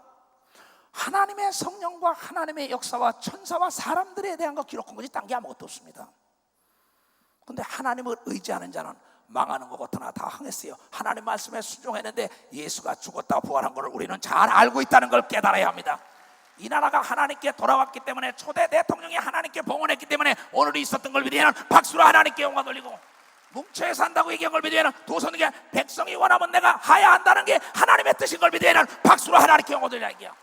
하나님의 성령과 하나님의 역사와 천사와 사람들에 대한 거 기록한 거지 딴 게 아무것도 없습니다. 근데 하나님을 의지하는 자는 망하는 것 같으나 다 항했어요. 하나님 말씀에 순종했는데 예수가 죽었다 부활한 것을 우리는 잘 알고 있다는 걸 깨달아야 합니다. 이 나라가 하나님께 돌아왔기 때문에, 초대 대통령이 하나님께 봉헌했기 때문에 오늘이 있었던 걸 믿으면 박수로 하나님께 영광 돌리고, 뭉쳐야 산다고 얘기한 걸 믿으면 두 손에게 백성이 원하면 내가 하야 한다는 게 하나님의 뜻인 걸 믿으면 박수로 하나님께 영광 돌리라. 이게요.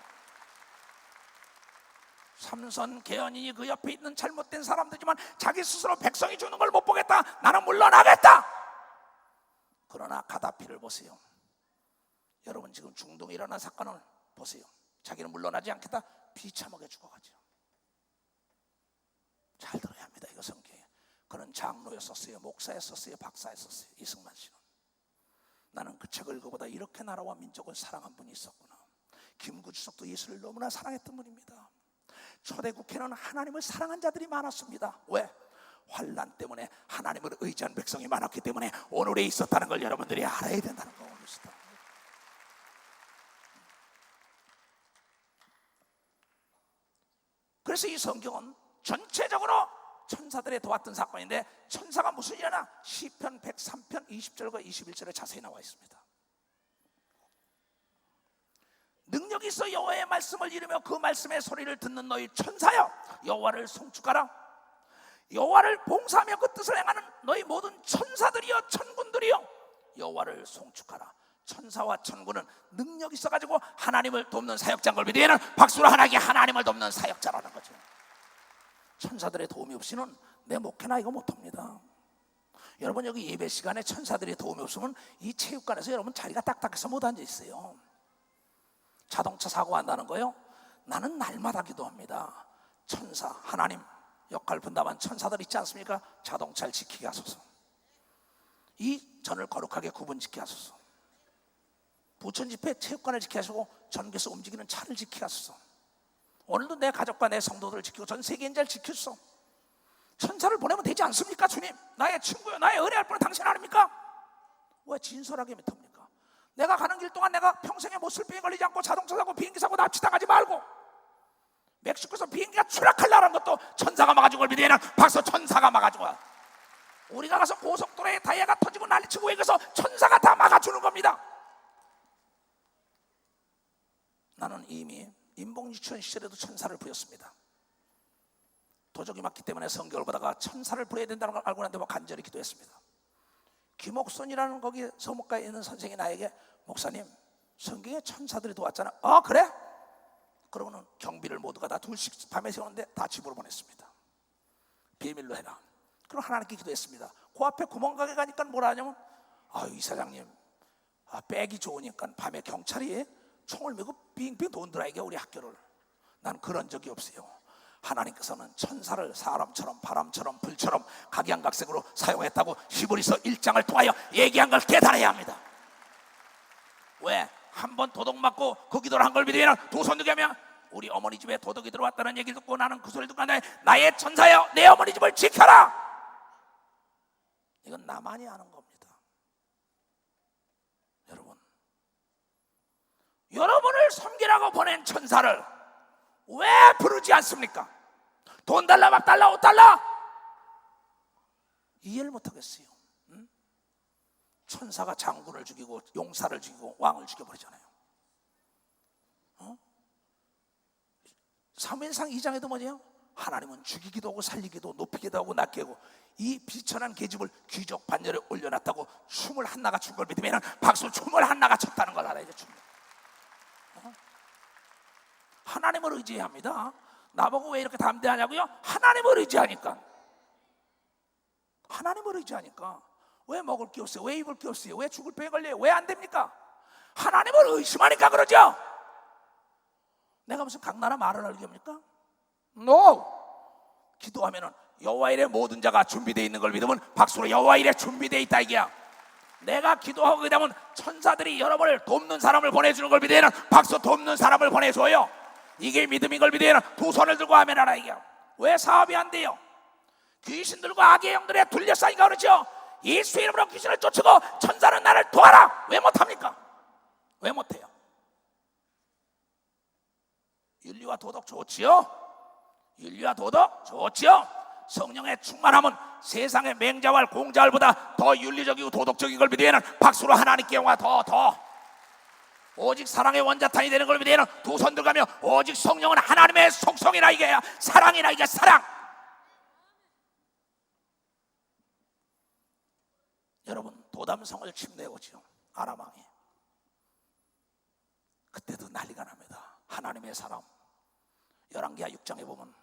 삼손, 계언이 그 옆에 있는 잘못된 사람들이지만 자기 스스로 백성이 주는 걸 못 보겠다, 나는 물러나겠다. 그러나 가다피를 보세요. 여러분 지금 중동에 일어난 사건을 보세요. 자기는 물러나지 않겠다, 비참하게 죽어가죠. 잘 들어야 합니다. 이거 성경에. 그는 장로였었어요, 목사였었어요, 박사였었어요. 이승만 씨는. 나는 그 책을 읽어보다 이렇게 나라와 민족을 사랑한 분이 있었구나. 김구 주석도 예수를 너무나 사랑했던 분입니다. 초대국회는 하나님을 사랑한 자들이 많았습니다. 왜? 환난 때문에 하나님을 의지한 백성이 많았기 때문에 오늘에 있었다는 걸 여러분들이 알아야 된다는 것입니다. 그래서 이 성경은 전체적으로 천사들의 도왔던 사건인데, 천사가 무슨 일이냐? 시편 103편 20절과 21절에 자세히 나와 있습니다. 능력이 있어 여호와의 말씀을 이루며 그 말씀의 소리를 듣는 너희 천사여, 여호와를 송축하라. 여호와를 봉사하며 그 뜻을 행하는 너희 모든 천사들이여, 천군들이여, 여호와를 송축하라. 천사와 천군은 능력이 있어가지고 하나님을 돕는 사역자인 걸 믿으면 박수로 하나님께 하나님을 돕는 사역자라는 거죠. 천사들의 도움이 없이는 내 목회나 이거 못합니다. 여러분, 여기 예배 시간에 천사들의 도움이 없으면 이 체육관에서 여러분 자리가 딱딱해서 못 앉아 있어요. 자동차 사고 한다는 거요, 나는 날마다 기도합니다. 천사, 하나님 역할 분담한 천사들 있지 않습니까? 자동차를 지키게 하소서. 이 전을 거룩하게 구분지키게 하소서. 부천 집회 체육관을 지키게 하시고 전교에서 움직이는 차를 지키게 하소서. 오늘도 내 가족과 내 성도들을 지키고 전 세계인자를 지켰어. 천사를 보내면 되지 않습니까? 주님, 나의 친구요, 나의 의뢰할 분은 당신 아닙니까? 왜 진솔하게 못합니까? 내가 가는 길 동안 내가 평생에 못쓸병에 걸리지 않고 자동차 사고 비행기 사고 납치당하지 말고, 멕시코에서 비행기가 추락하려는 것도 천사가 막아준 걸 믿으면 박수. 천사가 막아준 거야. 우리가 가서 고속도로에 다이아가 터지고 난리치고 여기서 천사가 다 막아주는 겁니다. 나는 이미 인봉유치원 시절에도 천사를 부렸습니다. 도적이 맞기 때문에 성경을 보다가 천사를 부려야 된다는 걸 알고 났는데 간절히 기도했습니다. 김옥선이라는 거기 서목가에 있는 선생이 나에게, 목사님 성경에 천사들이 도왔잖아. 그래? 그러고는 경비를 모두가 다 둘씩 밤에 세우는데 다 집으로 보냈습니다. 비밀로 해라. 그럼 하나님께 기도했습니다. 그 앞에 구멍가게 가니까 뭐라 하냐면, 이사장님 백이 좋으니까 밤에 경찰이 총을 메고 빙빙 돈들어야게 우리 학교를. 난 그런 적이 없어요. 하나님께서는 천사를 사람처럼 바람처럼 불처럼 각양각색으로 사용했다고 히브리서 1장을 통하여 얘기한 걸 대단해야 합니다. 왜? 한 번 도둑 맞고 그 기도를 한 걸 믿으면 두 손 들게 하면, 우리 어머니 집에 도둑이 들어왔다는 얘기를 듣고 나는 그 소리를 듣고 나의 천사여, 내 어머니 집을 지켜라. 이건 나만이 아는 겁니다. 여러분을 섬기라고 보낸 천사를 왜 부르지 않습니까? 돈 달라, 밥 달라, 옷 달라? 이해를 못하겠어요. 천사가 장군을 죽이고 용사를 죽이고 왕을 죽여버리잖아요. 사무엘상 2장에도 뭐냐? 하나님은 죽이기도 하고 살리기도 높이기도 하고 낮게 하고, 이 비천한 계집을 귀족 반열에 올려놨다고 춤을 한나가 춘 걸 믿으면 박수. 춤을 한나가 췄다는 걸 알아야죠. 춤을. 하나님을 의지해야 합니다. 나보고 왜 이렇게 담대하냐고요? 하나님을 의지하니까. 하나님을 의지하니까. 왜 먹을 게 없어요? 왜 입을 게 없어요? 왜 죽을 병에 걸려요? 왜 안 됩니까? 하나님을 의심하니까 그러죠. 내가 무슨 강나라 말을 알게 합니까? No. 기도하면은 여호와 이레 모든 자가 준비되어 있는 걸 믿으면 박수로 여호와 이레 준비되어 있다 이게야. 내가 기도하고 그다음은 천사들이 여러분을 돕는 사람을 보내주는 걸 믿으면 박수. 돕는 사람을 보내줘요. 이게 믿음인 걸 믿으면 두 손을 들고 아멘 하라 이게야. 왜 사업이 안 돼요? 귀신들과 악의 영들에 둘러싸니까 그렇죠. 예수의 이름으로 귀신을 쫓고 천사는 나를 도와라. 왜 못합니까? 왜 못해요? 윤리와 도덕 좋지요? 윤리와 도덕 좋지요? 성령의 충만함은 세상의 맹자왈 공자왈보다 더 윤리적이고 도덕적인 걸 믿으면 박수로 하나님께 영화 더 오직 사랑의 원자탄이 되는 걸 믿으면 두 손 들어가며 오직 성령은 하나님의 속성이라 이게야. 사랑이라 이게 사랑. 여러분 도담성을 침례해오지요. 아람왕이. 그때도 난리가 납니다. 하나님의 사람. 열왕기하 6장에 보면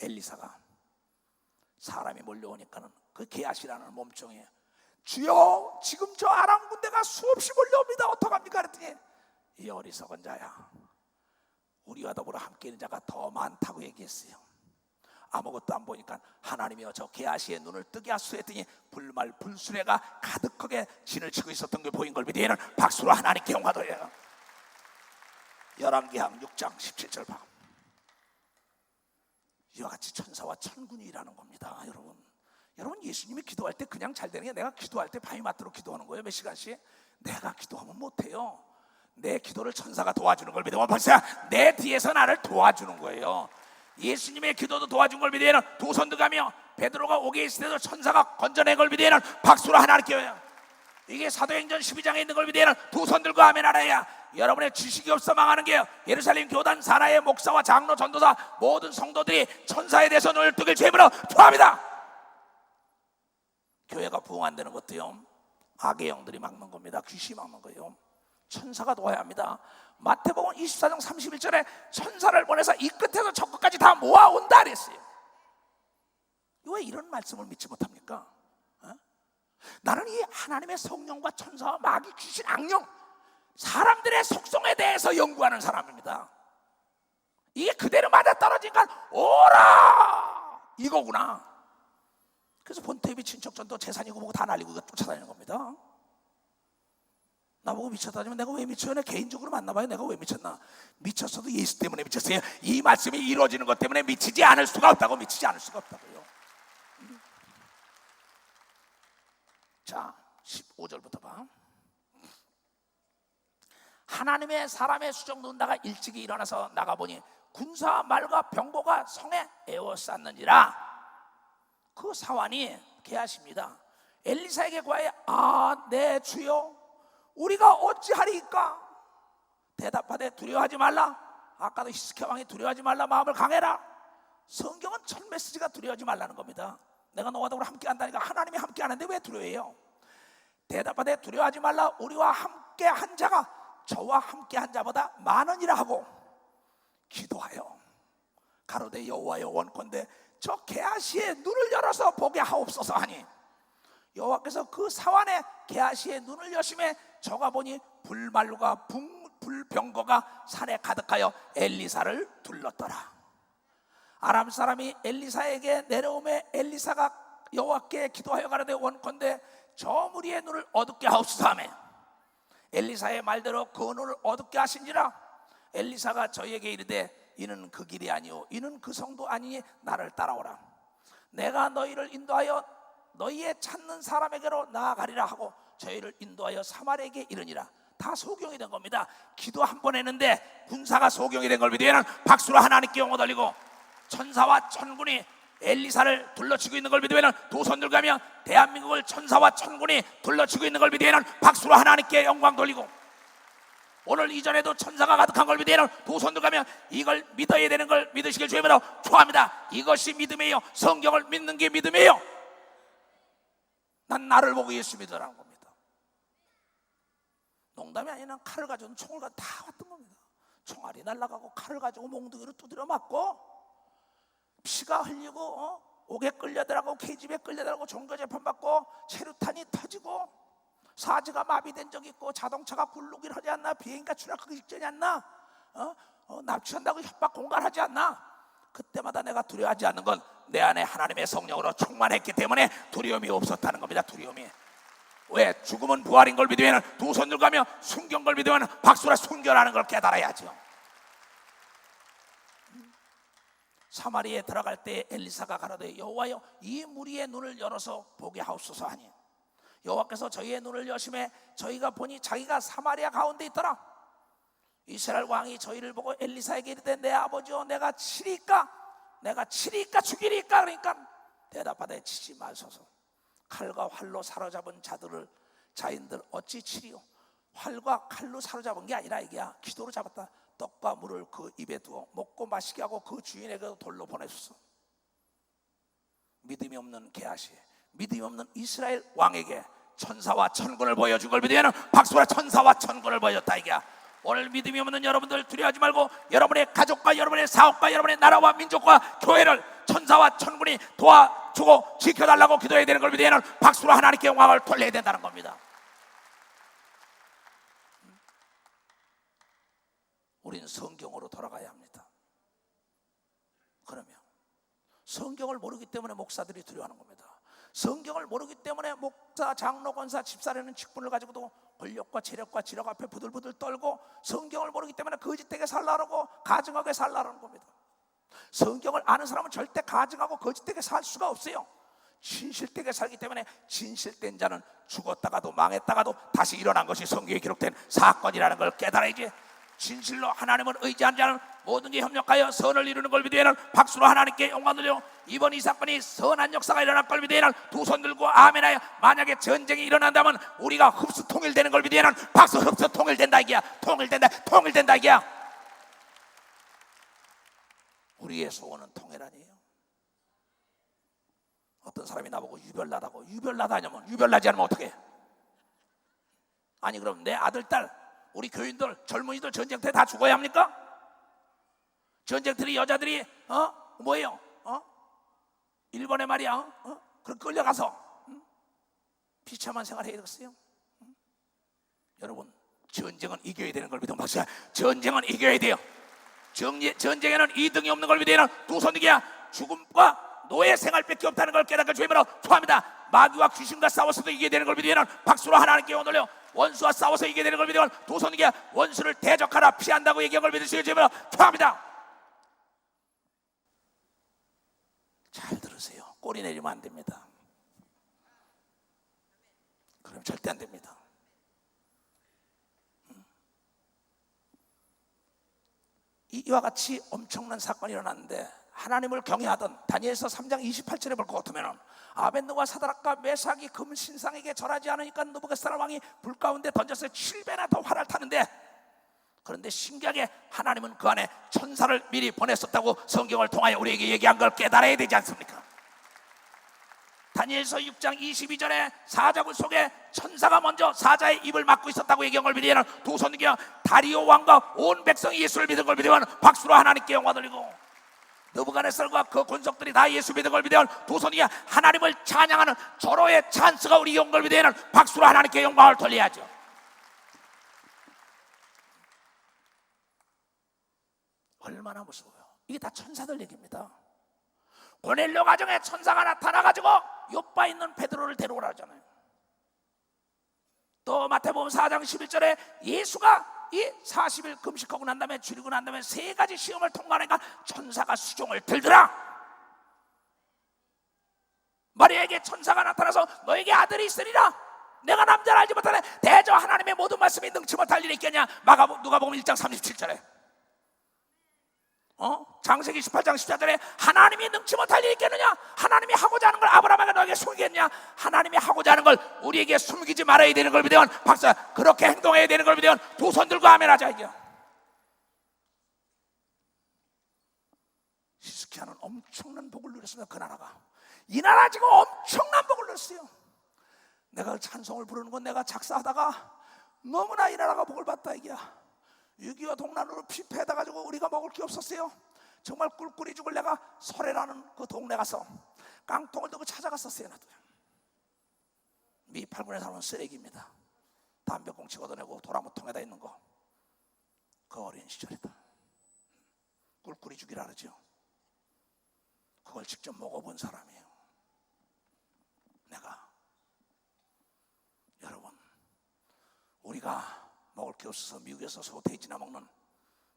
엘리사가 사람이 몰려오니까는 그 게하시라는 몸종에 주여 지금 저 아람 군대가 수없이 몰려옵니다. 어떡합니까? 그랬더니 이 어리석은 자야, 우리와 더불어 함께 있는 자가 더 많다고 얘기했어요. 아무것도 안 보니까 하나님이여 저 게하시의 눈을 뜨게 하소서 했더니 불말 불수레가 가득하게 진을 치고 있었던 게 보인 걸 믿으면 박수로 하나님께 영광 돌려요. 열왕기하 6장 17절 봐. 이와 같이 천사와 천군이 일하는 겁니다. 여러분 예수님이 기도할 때 그냥 잘 되는 게 내가 기도할 때 밤이 맞도록 기도하는 거예요. 몇 시간씩. 내가 기도하면 못해요. 내 기도를 천사가 도와주는 걸 믿으면 벌써 내 뒤에서 나를 도와주는 거예요. 예수님의 기도도 도와준 걸 믿으면 두 손 들어가며 베드로가 오게 있을 때도 천사가 건져낸 걸 믿으면 박수로 하나님께. 이게 사도행전 12장에 있는 걸 믿으면 두 손 들고 아멘 하라야. 여러분의 지식이 없어 망하는 게요. 예루살렘 교단 산하의 목사와 장로 전도사 모든 성도들이 천사에 대해서 눈을 뜨길 죄물어 토합니다. 교회가 부흥 안 되는 것도요, 악의 영들이 막는 겁니다. 귀신이 막는 거예요. 천사가 도와야 합니다. 마태복음 24장 31절에 천사를 보내서 이 끝에서 저 끝까지 다 모아온다 그랬어요. 왜 이런 말씀을 믿지 못합니까? 나는 이 하나님의 성령과 천사와 마귀, 귀신, 악령, 사람들의 속성에 대해서 연구하는 사람입니다. 이게 그대로 맞아떨어지니까 오라 이거구나. 그래서 본토입이 친척전도 재산이고 뭐고 다 날리고 이거 쫓아다니는 겁니다. 나보고 미쳤다면 내가 왜 미쳐요? 내가 개인적으로 만나봐요. 내가 왜 미쳤나? 미쳤어도 예수 때문에 미쳤어요. 이 말씀이 이루어지는 것 때문에 미치지 않을 수가 없다고. 미치지 않을 수가 없다고요. 자 15절부터 봐. 하나님의 사람의 수정 누군가가 일찍이 일어나서 나가보니 군사와 말과 병거가 성에 에워쌌는지라. 그 사환이 게하십니다. 엘리사에게 구하여 내 주여 우리가 어찌하리이까? 대답하되 두려워하지 말라. 아까도 히스기야 왕이 두려워하지 말라 마음을 강해라. 성경은 첫 메시지가 두려워하지 말라는 겁니다. 내가 너와 더불어 함께 한다니까 하나님이 함께 하는데 왜 두려워해요? 대답하되 두려워하지 말라. 우리와 함께 한 자가 저와 함께 한 자보다 많으니라 하고 기도하여 가로되 여호와여 원컨대 저 게하시의 눈을 열어서 보게 하옵소서 하니 여호와께서 그 사환의 게하시의 눈을 여심해 저가 보니 불말과 불병거가 산에 가득하여 엘리사를 둘렀더라. 아람 사람이 엘리사에게 내려오매 엘리사가 여호와께 기도하여 가로되 원컨대 저 무리의 눈을 어둡게 하옵소서 하매 엘리사의 말대로 그 눈을 어둡게 하신지라. 엘리사가 저희에게 이르되 이는 그 길이 아니오 이는 그 성도 아니니 나를 따라오라. 내가 너희를 인도하여 너희의 찾는 사람에게로 나아가리라 하고 저희를 인도하여 사마리아에게 이르니라. 다 소경이 된 겁니다. 기도 한 번 했는데 군사가 소경이 된 걸 믿으면 박수로 하나님께 영광 돌리고 천사와 천군이 엘리사를 둘러치고 있는 걸 믿으면 두 손 들고 가며 대한민국을 천사와 천군이 둘러치고 있는 걸 믿으면 박수로 하나님께 영광 돌리고 오늘 이전에도 천사가 가득한 걸 믿으면 두 손 들고 가며 이걸 믿어야 되는 걸 믿으시길 주님으로 축원합니다. 이것이 믿음이에요. 성경을 믿는 게 믿음이에요. 난 나를 보고 예수 믿으라는 겁니다. 농담이 아니라 칼을 가지고 총을 가지고 다 왔던 겁니다. 총알이 날아가고 칼을 가지고 몽둥이로 두드려 맞고 피가 흘리고 옥에 끌려들어가고 KGB에 끌려들어가고 종교재판받고 체류탄이 터지고 사지가 마비된 적이 있고 자동차가 굴르긴 하지 않나? 비행기가 추락하기 직전이 않나? 납치한다고 협박 공갈하지 않나? 그때마다 내가 두려워하지 않는 건 내 안에 하나님의 성령으로 충만했기 때문에 두려움이 없었다는 겁니다. 두려움이. 왜? 죽음은 부활인 걸 믿으면 두 손 들고 가며 숨긴 걸 믿으면 박수라 순결하는 걸 깨달아야죠. 사마리아에 들어갈 때 엘리사가 가로되 여호와여 이 무리의 눈을 열어서 보게 하옵소서 하니 여호와께서 저희의 눈을 여심해 저희가 보니 자기가 사마리아 가운데 있더라. 이스라엘 왕이 저희를 보고 엘리사에게 이르되 내 아버지여 내가 치리까 죽이리까? 그러니까 대답하되 치지 마소서. 칼과 활로 사로잡은 자인들 어찌 치리요? 활과 칼로 사로잡은 게 아니라 이게 기도로 잡았다. 떡과 물을 그 입에 두어 먹고 마시게 하고 그 주인에게도 돌로 보내소서. 믿음이 없는 게하시, 믿음이 없는 이스라엘 왕에게 천사와 천군을 보여준 걸 믿으면 박수라. 천사와 천군을 보여줬다 이게. 오늘 믿음이 없는 여러분들 두려워하지 말고 여러분의 가족과 여러분의 사업과 여러분의 나라와 민족과 교회를 천사와 천군이 도와주고 지켜달라고 기도해야 되는 걸 믿으면 박수로 하나님께 영광을 돌려야 된다는 겁니다. 우리는 성경으로 돌아가야 합니다. 그러면 성경을 모르기 때문에 목사들이 두려워하는 겁니다. 성경을 모르기 때문에 목사, 장로, 권사, 집사라는 직분을 가지고도 권력과 재력과 지력 앞에 부들부들 떨고, 성경을 모르기 때문에 거짓되게 살라고, 가증하게 살라는 겁니다. 성경을 아는 사람은 절대 가증하고 거짓되게 살 수가 없어요. 진실되게 살기 때문에 진실된 자는 죽었다가도 망했다가도 다시 일어난 것이 성경에 기록된 사건이라는 걸 깨달아야지. 진실로 하나님을 의지한 자는 모든 게 협력하여 선을 이루는 걸 믿으에는 박수로 하나님께 영광 돌려, 이번 이 사건이 선한 역사가 일어날 걸 믿으에는 두 손 들고 아멘하여, 만약에 전쟁이 일어난다면 우리가 흡수 통일되는 걸 믿으에는 박수. 흡수 통일된다 이게야. 통일된다 이게야. 우리의 소원은 통일 아니에요. 어떤 사람이 나보고 유별나다고, 유별나다냐면 유별나지 않으면 어떡해? 아니 그럼 내 아들, 딸, 우리 교인들, 젊은이들 전쟁터에 다 죽어야 합니까? 전쟁터에 여자들이 뭐예요? 일본에 말이야 그렇게 끌려가서 비참한 생활 해야 되겠어요? 여러분, 전쟁은 이겨야 되는 걸 믿으면 박수야. 전쟁은 이겨야 돼요. 전쟁에는 이등이 없는 걸 믿으면 두 손 들기야. 죽음과 노예 생활밖에 없다는 걸 깨닫고 주님으로 초합니다. 마귀와 귀신과 싸워서도 이겨야 되는 걸 믿으면 박수로 하나님께 올려. 원수와 싸워서 이겨야 되는 걸 믿으면 두 손 들기야. 원수를 대적하라, 피한다고 얘기한 걸 믿으시고 주님으로 초합니다. 잘 들으세요. 꼬리 내리면 안 됩니다. 그럼 절대 안 됩니다. 이와 같이 엄청난 사건이 일어났는데, 하나님을 경외하던 다니엘서 3장 28절에 볼 것 같으면, 아벤느고와 사드락과 메삭이 금 신상에게 절하지 않으니까 느부갓네살 왕이 불 가운데 던져서 7배나 더 활을 타는데, 그런데 신기하게 하나님은 그 안에 천사를 미리 보냈었다고 성경을 통하여 우리에게 얘기한 걸 깨달아야 되지 않습니까? 다니엘서 6장 22절에 사자굴 속에 천사가 먼저 사자의 입을 막고 있었다고 얘기한 걸 믿으면 두 손 들기야. 다리오 왕과 온 백성이 예수를 믿은 걸 믿으면 박수로 하나님께 영광 돌리고, 느부갓네살과 그 군속들이 다 예수 믿은 걸 믿으면 두 손 들기야. 하나님을 찬양하는 절호의 찬스가 우리에게 온 걸 믿으면 박수로 하나님께 영광을 돌려야죠. 얼마나 무서워요. 이게 다 천사들 얘기입니다. 고넬료 가정에 천사가 나타나가지고 요빠 있는 베드로를 데려오라 하잖아요. 또 마태복음 4장 11절에 예수가 이 40일 금식하고 난 다음에 줄이고 난 다음에 3가지 시험을 통과하니까 천사가 수종을 들더라. 마리아에게 천사가 나타나서 너에게 아들이 있으리라. 내가 남자를 알지 못하네. 대저 하나님의 모든 말씀이 능치 못할 일이 있겠냐. 누가복음 1장 37절에 창세기 18장 14절에 하나님이 능치 못할 일이 있겠느냐. 하나님이 하고자 하는 걸 아브라함에게 너에게 숨기겠냐. 하나님이 하고자 하는 걸 우리에게 숨기지 말아야 되는 걸 믿으면 박사, 그렇게 행동해야 되는 걸 믿으면 두 손 들고 아멘하자. 이게 히스기야는 엄청난 복을 누렸습니다. 그 나라가, 이 나라 지금 엄청난 복을 누렸어요. 내가 찬송을 부르는 건 내가 작사하다가 너무나 이 나라가 복을 받다. 이게야 6.25 동란으로 피폐해가지고 우리가 먹을 게 없었어요. 정말 꿀꿀이 죽을 내가 설해라는 그 동네 가서 깡통을 들고 찾아갔었어요. 나도. 미 8군에 사는 쓰레기입니다. 담배꽁치 걷어내고 도라무통에다 있는 거. 그 어린 시절이다. 꿀꿀이 죽이라 그러죠. 그걸 직접 먹어본 사람이에요. 내가. 여러분, 우리가 먹을 게 없어서 미국에서 소돼지나 먹는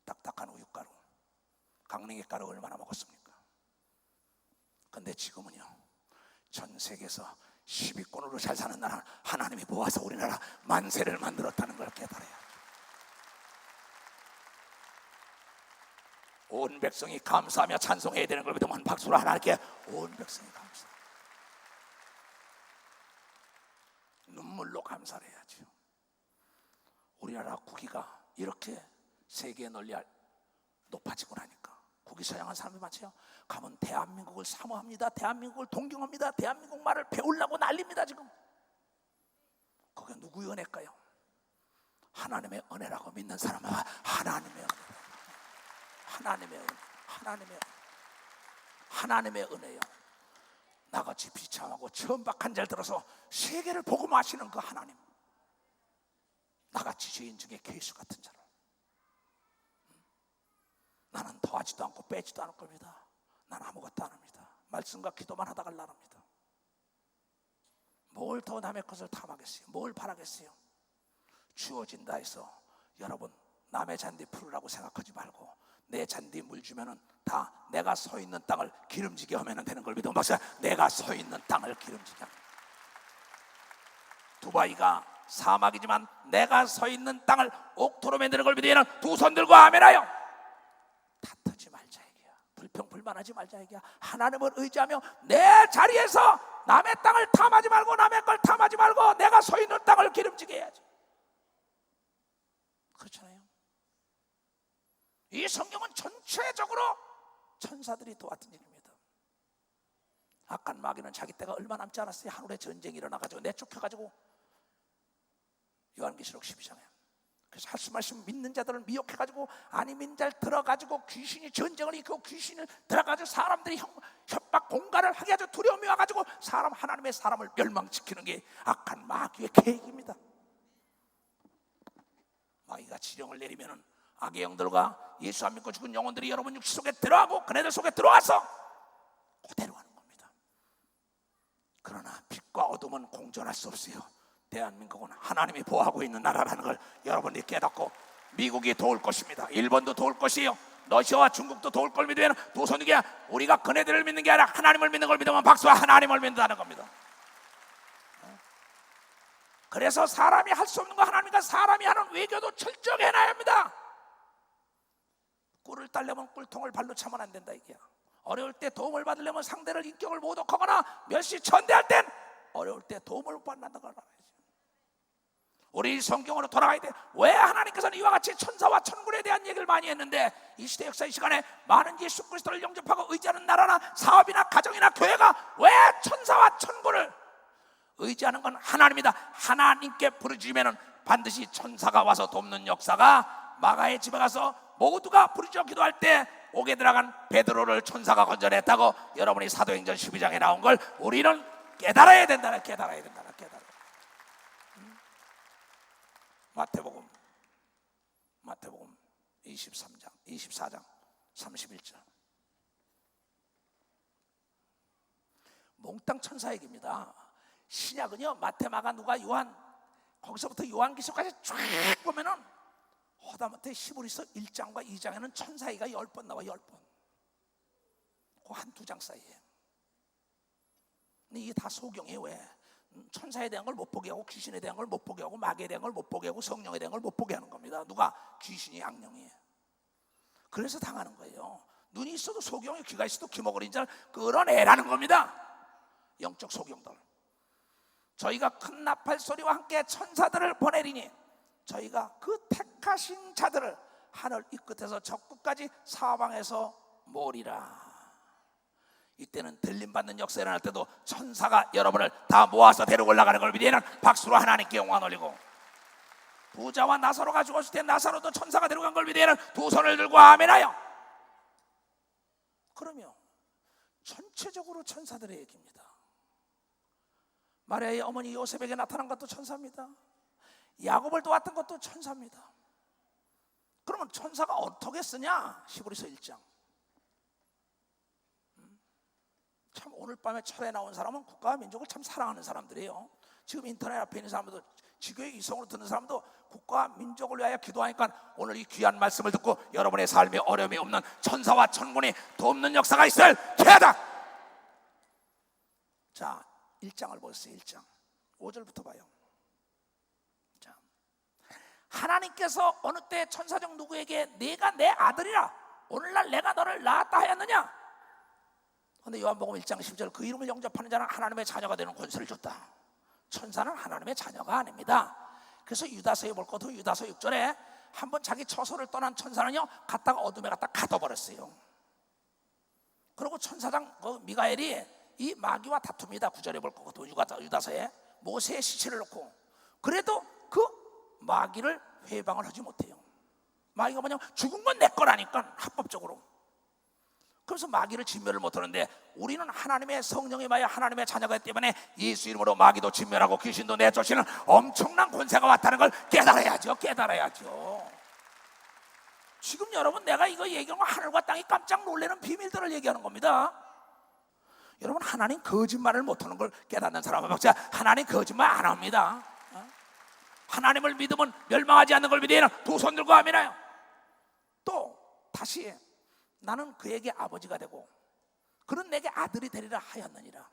딱딱한 우유가루, 강냉이 가루 얼마나 먹었습니까? 근데 지금은요, 전 세계에서 10위권으로 잘 사는 나라 하나님이 모아서 우리나라 만세를 만들었다는 걸 깨달아야 합니다. 온 백성이 감사하며 찬송해야 되는 걸 믿으면 박수로 하나님께 온 백성이 감사, 눈물로 감사를 해야죠. 우리나라 국위가 이렇게 세계에 널리 높아지고 나니까 국위 서양한 사람이 많죠. 가면 대한민국을 사모합니다. 대한민국을 동경합니다. 대한민국 말을 배우려고 난립니다. 지금 그게 누구의 은혜일까요? 하나님의 은혜라고 믿는 사람은 하나님의 은혜, 하나님의 은혜, 하나님의 은혜요. 나같이 비참하고 천박한 자를 들어서 세계를 복음하시는 그 하나님, 나같이 죄인 중에 괴수 같은 자를 나는 더하지도 않고 빼지도 않을 겁니다. 난 아무것도 안 합니다. 말씀과 기도만 하다 갈 나랍니다. 뭘 더 남의 것을 탐하겠어요? 뭘 바라겠어요? 주어진다 해서 여러분 남의 잔디 풀으라고 생각하지 말고 내 잔디 물 주면은 다 내가 서 있는 땅을 기름지게 하면 되는 걸 믿어. 박사, 내가 서 있는 땅을 기름지게 하면. 두바이가 사막이지만 내가 서 있는 땅을 옥토로 만드는 걸 믿으면 두 손 들고 아멘하여. 다투지 말자 얘기야. 불평불만하지 말자 얘기야. 하나님을 의지하며 내 자리에서 남의 땅을 탐하지 말고 남의 걸 탐하지 말고 내가 서 있는 땅을 기름지게 해야지. 그렇잖아요. 이 성경은 전체적으로 천사들이 도왔던 일입니다. 악한 마귀는 자기 때가 얼마 남지 않았어요. 하늘에 전쟁이 일어나가지고 내쫓혀가지고 요한계시록 12장에 그래서 하신 말씀 믿는 자들을 미혹해가지고 아니 믿는 자를 들어가지고 귀신이 전쟁을 일으키고 귀신을 들어가지고 사람들이 협박 공갈을 하게 하죠. 두려움이 와가지고 하나님의 사람을 멸망시키는 게 악한 마귀의 계획입니다. 마귀가 지령을 내리면은 악의 영들과 예수 안 믿고 죽은 영혼들이 여러분 육신 속에 들어가고 그네들 속에 들어와서 그대로 하는 겁니다. 그러나 빛과 어둠은 공존할 수 없어요. 대한민국은 하나님이 보호하고 있는 나라라는 걸 여러분이 깨닫고 미국이 도울 것입니다. 일본도 도울 것이에요. 러시아와 중국도 도울 걸 믿으면 두 손이게 우리가 그네들을 믿는 게 아니라 하나님을 믿는 걸 믿으면 박수와 하나님을 믿는다는 겁니다. 그래서 사람이 할 수 없는 거 하나님과 사람이 하는 외교도 철저하게 해놔야 합니다. 꿀을 따려면 꿀통을 발로 차면 안 된다 이게야. 어려울 때 도움을 받으려면 상대를 인격을 모독하거나 멸시 천대할 땐 어려울 때 도움을 못 받는다는 걸 알아야지. 우리 성경으로 돌아가야 돼. 왜 하나님께서는 이와 같이 천사와 천군에 대한 얘기를 많이 했는데 이 시대 역사의 시간에 많은 예수 그리스도를 영접하고 의지하는 나라나 사업이나 가정이나 교회가 왜 천사와 천군을 의지하는 건 하나님이다. 하나님께 부르짖으면 반드시 천사가 와서 돕는 역사가 마가의 집에 가서 모두가 부르짖어 기도할 때 옥에 들어간 베드로를 천사가 건져냈다고 여러분이 사도행전 12장에 나온 걸 우리는 깨달아야 된다. 깨달아야 된다. 마태복음 23장 24장 31절 몽땅 천사 얘기입니다. 신약은요 마태, 마가, 누가, 요한 거기서부터 요한계시록까지 쫙 보면은 허다못해 히브리서 1장과 2장에는 천사 얘기가 10번 나와. 10번. 그 한두 장 사이에. 근데 이게 다 소경이에요. 왜? 천사에 대한 걸 못 보게 하고 귀신에 대한 걸 못 보게 하고 마귀에 대한 걸 못 보게 하고 성령에 대한 걸 못 보게 하는 겁니다. 누가? 귀신이, 악령이. 그래서 당하는 거예요. 눈이 있어도 소경이, 귀가 있어도 귀머거리인 자를 끌어내라는 겁니다. 영적 소경들. 저희가 큰 나팔 소리와 함께 천사들을 보내리니 저희가 그 택하신 자들을 하늘 이 끝에서 저 끝까지 사방에서 모으리라. 이때는 들림받는 역사 일어날 때도 천사가 여러분을 다 모아서 데리고 올라가는 걸 믿으면 박수로 하나님께 영광 올리고, 부자와 나사로가 죽었을 때 나사로도 천사가 데려간 걸 믿으면 두 손을 들고 아멘하여. 그러면 전체적으로 천사들의 얘기입니다. 마리아의 어머니 요셉에게 나타난 것도 천사입니다. 야곱을 도왔던 것도 천사입니다. 그러면 천사가 어떻게 쓰냐? 히브리서 1장. 참 오늘 밤에 철에 나온 사람은 국가와 민족을 참 사랑하는 사람들이에요. 지금 인터넷 앞에 있는 사람도, 지교의 이성으로 듣는 사람도 국가와 민족을 위하여 기도하니까 오늘 이 귀한 말씀을 듣고 여러분의 삶에 어려움이 없는 천사와 천군이 돕는 역사가 있을 기회다. 자, 1장을 보세요. 1장 5절부터 봐요. 자, 하나님께서 어느 때 천사적 누구에게 네가 내 아들이라 오늘날 내가 너를 낳았다 하였느냐? 근데 요한복음 1장 10절 그 이름을 영접하는 자는 하나님의 자녀가 되는 권세를 줬다. 천사는 하나님의 자녀가 아닙니다. 그래서 유다서에 볼 것도 유다서 6절에 한번 자기 처소를 떠난 천사는요 갔다가 어둠에 갔다 가둬버렸어요. 그리고 천사장 미가엘이 이 마귀와 다툽니다. 9절에 볼 것도 유다서에 모세의 시체를 놓고, 그래도 그 마귀를 회방을 하지 못해요. 마귀가 뭐냐면 죽은 건 내 거라니까 합법적으로. 그래서 마귀를 진멸을 못하는데 우리는 하나님의 성령이 마여 하나님의 자녀가 있기 때문에 예수 이름으로 마귀도 진멸하고 귀신도 내쫓는 엄청난 권세가 왔다는 걸 깨달아야죠. 깨달아야죠. 지금 여러분 내가 이거 얘기하는 건 하늘과 땅이 깜짝 놀라는 비밀들을 얘기하는 겁니다. 여러분, 하나님 거짓말을 못하는 걸 깨닫는 사람은 박자, 하나님 거짓말 안 합니다. 하나님을 믿으면 멸망하지 않는 걸 믿으면 두 손 들고 아멘해요. 또 다시 나는 그에게 아버지가 되고 그는 내게 아들이 되리라 하였느니라.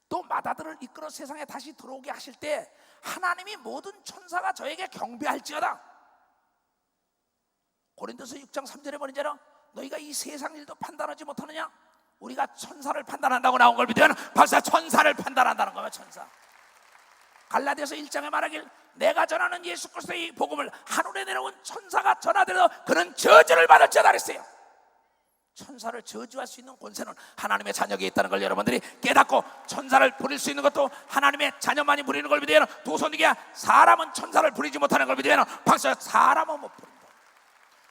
또 맏아들을 이끌어 세상에 다시 들어오게 하실 때 하나님이 모든 천사가 저에게 경배할지어다. 고린도서 6장 3절에 보니까 너희가 이 세상 일도 판단하지 못하느냐? 우리가 천사를 판단한다고 나온 걸 믿으면 벌써 천사를 판단한다는 거야. 천사. 갈라디아서 1장에 말하길 내가 전하는 예수 그리스도의 복음을 하늘에 내려온 천사가 전하더라도 그는 저주를 받을지어다 그랬어요. 천사를 저주할 수 있는 권세는 하나님의 자녀에게 있다는 걸 여러분들이 깨닫고, 천사를 부릴 수 있는 것도 하나님의 자녀만이 부리는 걸 믿으면 두 손이야. 사람은 천사를 부리지 못하는 걸 믿으면 박수. 사람은 못 부린다.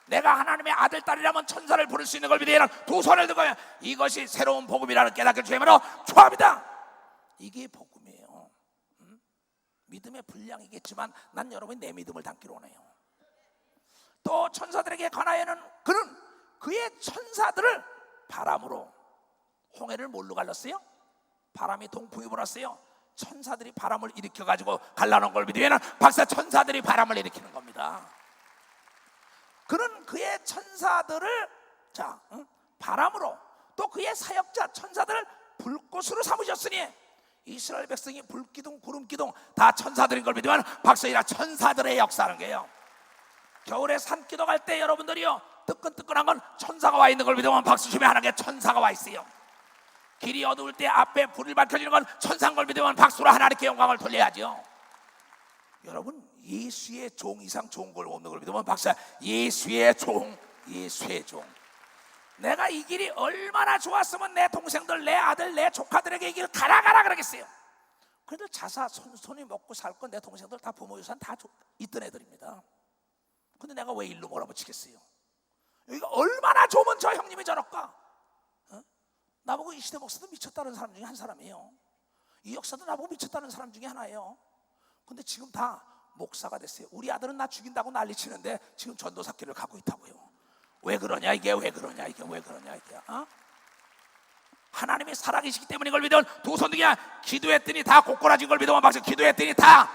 내가 하나님의 아들 딸이라면 천사를 부를 수 있는 걸 믿으면 두 손을 들고 이것이 새로운 복음이라는 깨닫게 주님으로 축하합니다. 이게 복음이에요. 믿음의 분량이겠지만 난 여러분이 내 믿음을 담기로 원해요. 또 천사들에게 관하여는 그는 그의 천사들을 바람으로, 홍해를 뭘로 갈랐어요? 바람이 동풍이 불었어요. 천사들이 바람을 일으켜가지고 갈라놓은 걸 믿으면 박사, 천사들이 바람을 일으키는 겁니다. 그는 그의 천사들을 바람으로, 또 그의 사역자 천사들을 불꽃으로 삼으셨으니 이스라엘 백성이 불기둥 구름기둥 다 천사들인 걸 믿으면 박사이라 천사들의 역사라는 거예요. 겨울에 산기도 갈 때 여러분들이요 뜨끈뜨끈한 건 천사가 와 있는 걸 믿으면 박수 치면 하나님께 천사가 와 있어요. 길이 어두울 때 앞에 불이 밝혀지는 건 천사인 걸 믿으면 박수로 하나님께 영광을 돌려야죠. 여러분, 예수의 종 이상 좋은 걸 없는 걸 믿으면 박수. 예수의 종, 예수의 종. 내가 이 길이 얼마나 좋았으면 내 동생들, 내 아들, 내 조카들에게 이 길 가라 그러겠어요. 그래도 자사 손이 먹고 살 건 내 동생들 다 부모 유산 다 있던 애들입니다. 근데 내가 왜 일로 몰아붙이겠어요? 여기가 얼마나 좋으면 저 형님이 저럴까? 나보고 이시대 목사도 미쳤다는 사람 중에 한 사람이에요. 이 역사도 나보고 미쳤다는 사람 중에 하나예요. 근데 지금 다 목사가 됐어요. 우리 아들은 나 죽인다고 난리치는데 지금 전도사길을 가고 있다고요. 왜 그러냐 이게, 왜 그러냐 이게, 왜 그러냐 이게. 하나님이 살아계시기 때문에 이걸 믿으면 두 손 들기야. 기도했더니 다 고꾸라진 걸 믿으면 박수. 기도했더니 다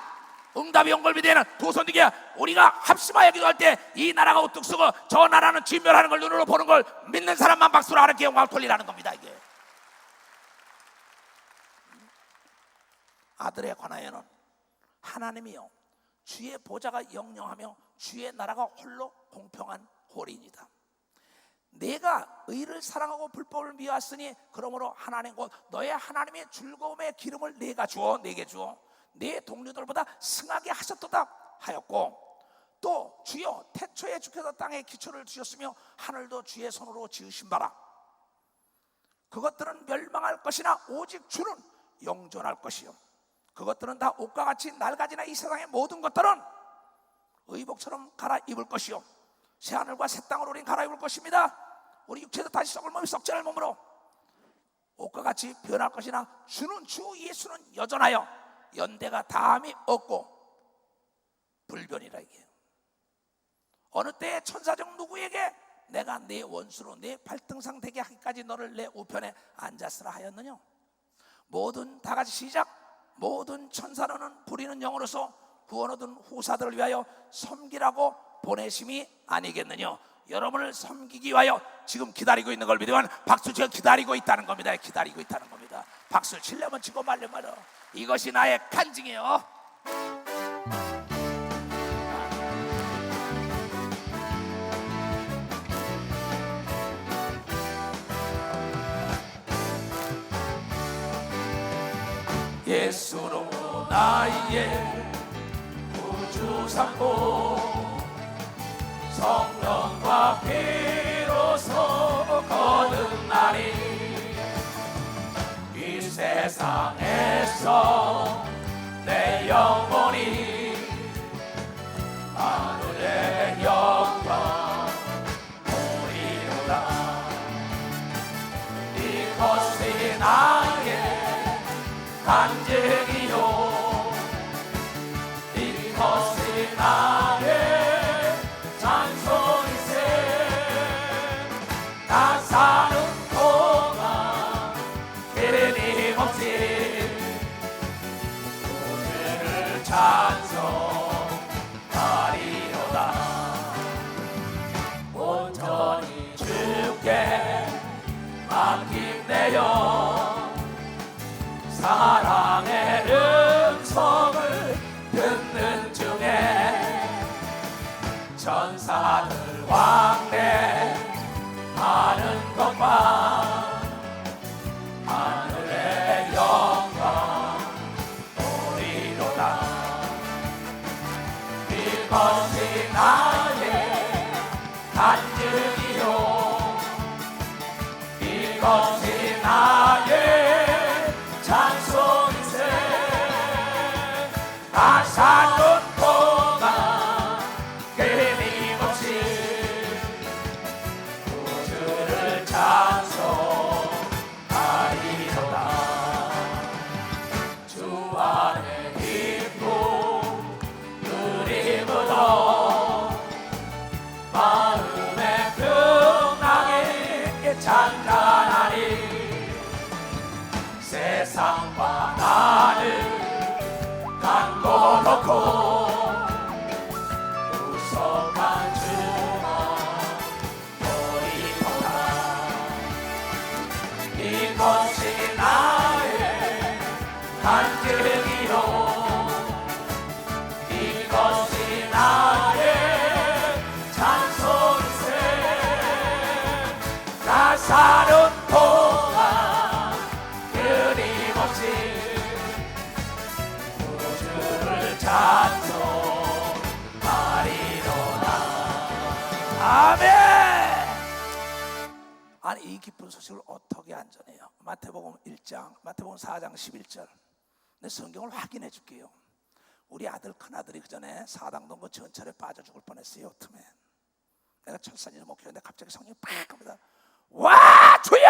응답이 온 걸 믿으면 두 손 들기야. 우리가 합심하여 기도할 때 이 나라가 우뚝 서고 저 나라는 진멸하는 걸 눈으로 보는 걸 믿는 사람만 박수로 하나님께 영광을 돌리라는 겁니다. 이게 아들에 관하여는 하나님이요 주의 보좌가 영영하며 주의 나라가 홀로 공평한 홀이니이다. 내가 의를 사랑하고 불법을 미워하였으니 그러므로 하나님 곧 너의 하나님의 즐거움의 기름을 내게 주어 내 동료들보다 승하게 하셨도다 하였고, 또 주여 태초에 주께서 땅에 기초를 주셨으며 하늘도 주의 손으로 지으신 바라. 그것들은 멸망할 것이나 오직 주는 영존할 것이요 그것들은 다 옷과 같이 낡아지나 이 세상의 모든 것들은 의복처럼 갈아입을 것이요 새하늘과 새 땅을 우린 갈아입을 것입니다. 우리 육체도 다시 썩을 몸이 썩지 않을 몸으로 옷과 같이 변할 것이나 주는 주 예수는 여전하여 연대가 다함이 없고 불변이라. 이게 어느 때에 천사 중 누구에게 내가 내 원수로 내 발등상 되게 하기까지 너를 내 우편에 앉았으라 하였느냐. 모든 다같이 시작. 모든 천사로는 부리는 영으로서 구원 얻은 후사들을 위하여 섬기라고 보내심이 아니겠느냐. 여러분을 섬기기 위하여 지금 기다리고 있는 걸 믿으면 박수 치고 기다리고 있다는 겁니다. 기다리고 있다는 겁니다. 박수를 치려면 치고 말려면 말려. 이것이 나의 간증이에요. 예수로 나의 구주 삼고 성령과 피로서 거듭나리. 이 세상에서 내 영혼이 하늘의 영광 보리로다. 이것이 나의 간증이요 이것이 나의 찬송이세. 나 사는 동안 하늘에요 사랑의 음성을 듣는 중에 천사들 왕래하는 것과 하늘의 영광 보리로다. 이것이 나의 간증이요 이것이 나의 찬송이세. 나 사는 동안 끊임없이 구주를 찬송하리로다. 주 안에 기쁨 누리므로 마음의 평강에 찬란하리. 세상과 나를 갖고 놓고 구속한 주와 보리로다. 이것이 나의 간증이요 이것이 나의 찬송이세. 나 사는 동안 끊임없이 구주를 찬송하리로다. 아멘. 아니 이 기쁜 소식을 어떻게 안 전해요? 마태복음 1장, 마태복음 4장 11절. 내 성경을 확인해 줄게요. 우리 아들 큰아들이 그 전에 사당동거 전철에 빠져 죽을 뻔했어요. 틈에 내가 첫사진을 목회했는데 갑자기 성령이 팍 갑니다. 와 주여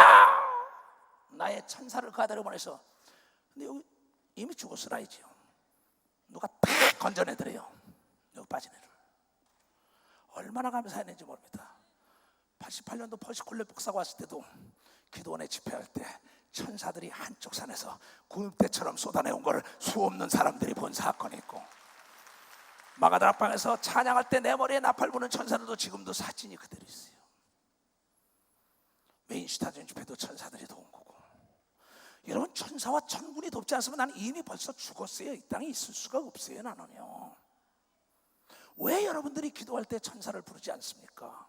나의 천사를 그 아들을 보내서. 근데 여기 이미 죽었으라이지요. 누가 팍 건져내더래요. 여기 빠진 애를. 얼마나 감사했는지 모릅니다. 88년도 펄시콜레 복사가 왔을 때도 기도원에 집회할 때 천사들이 한쪽 산에서 구름대처럼 쏟아내온 걸 수없는 사람들이 본 사건이 있고, 마가다락방에서 찬양할 때 내 머리에 나팔 부는 천사들도 지금도 사진이 그대로 있어요. 메인슈타전 집회도 천사들이 도운 거고. 여러분 천사와 천군이 돕지 않으면 나는 이미 벌써 죽었어요. 이 땅에 있을 수가 없어요. 나는요. 왜 여러분들이 기도할 때 천사를 부르지 않습니까?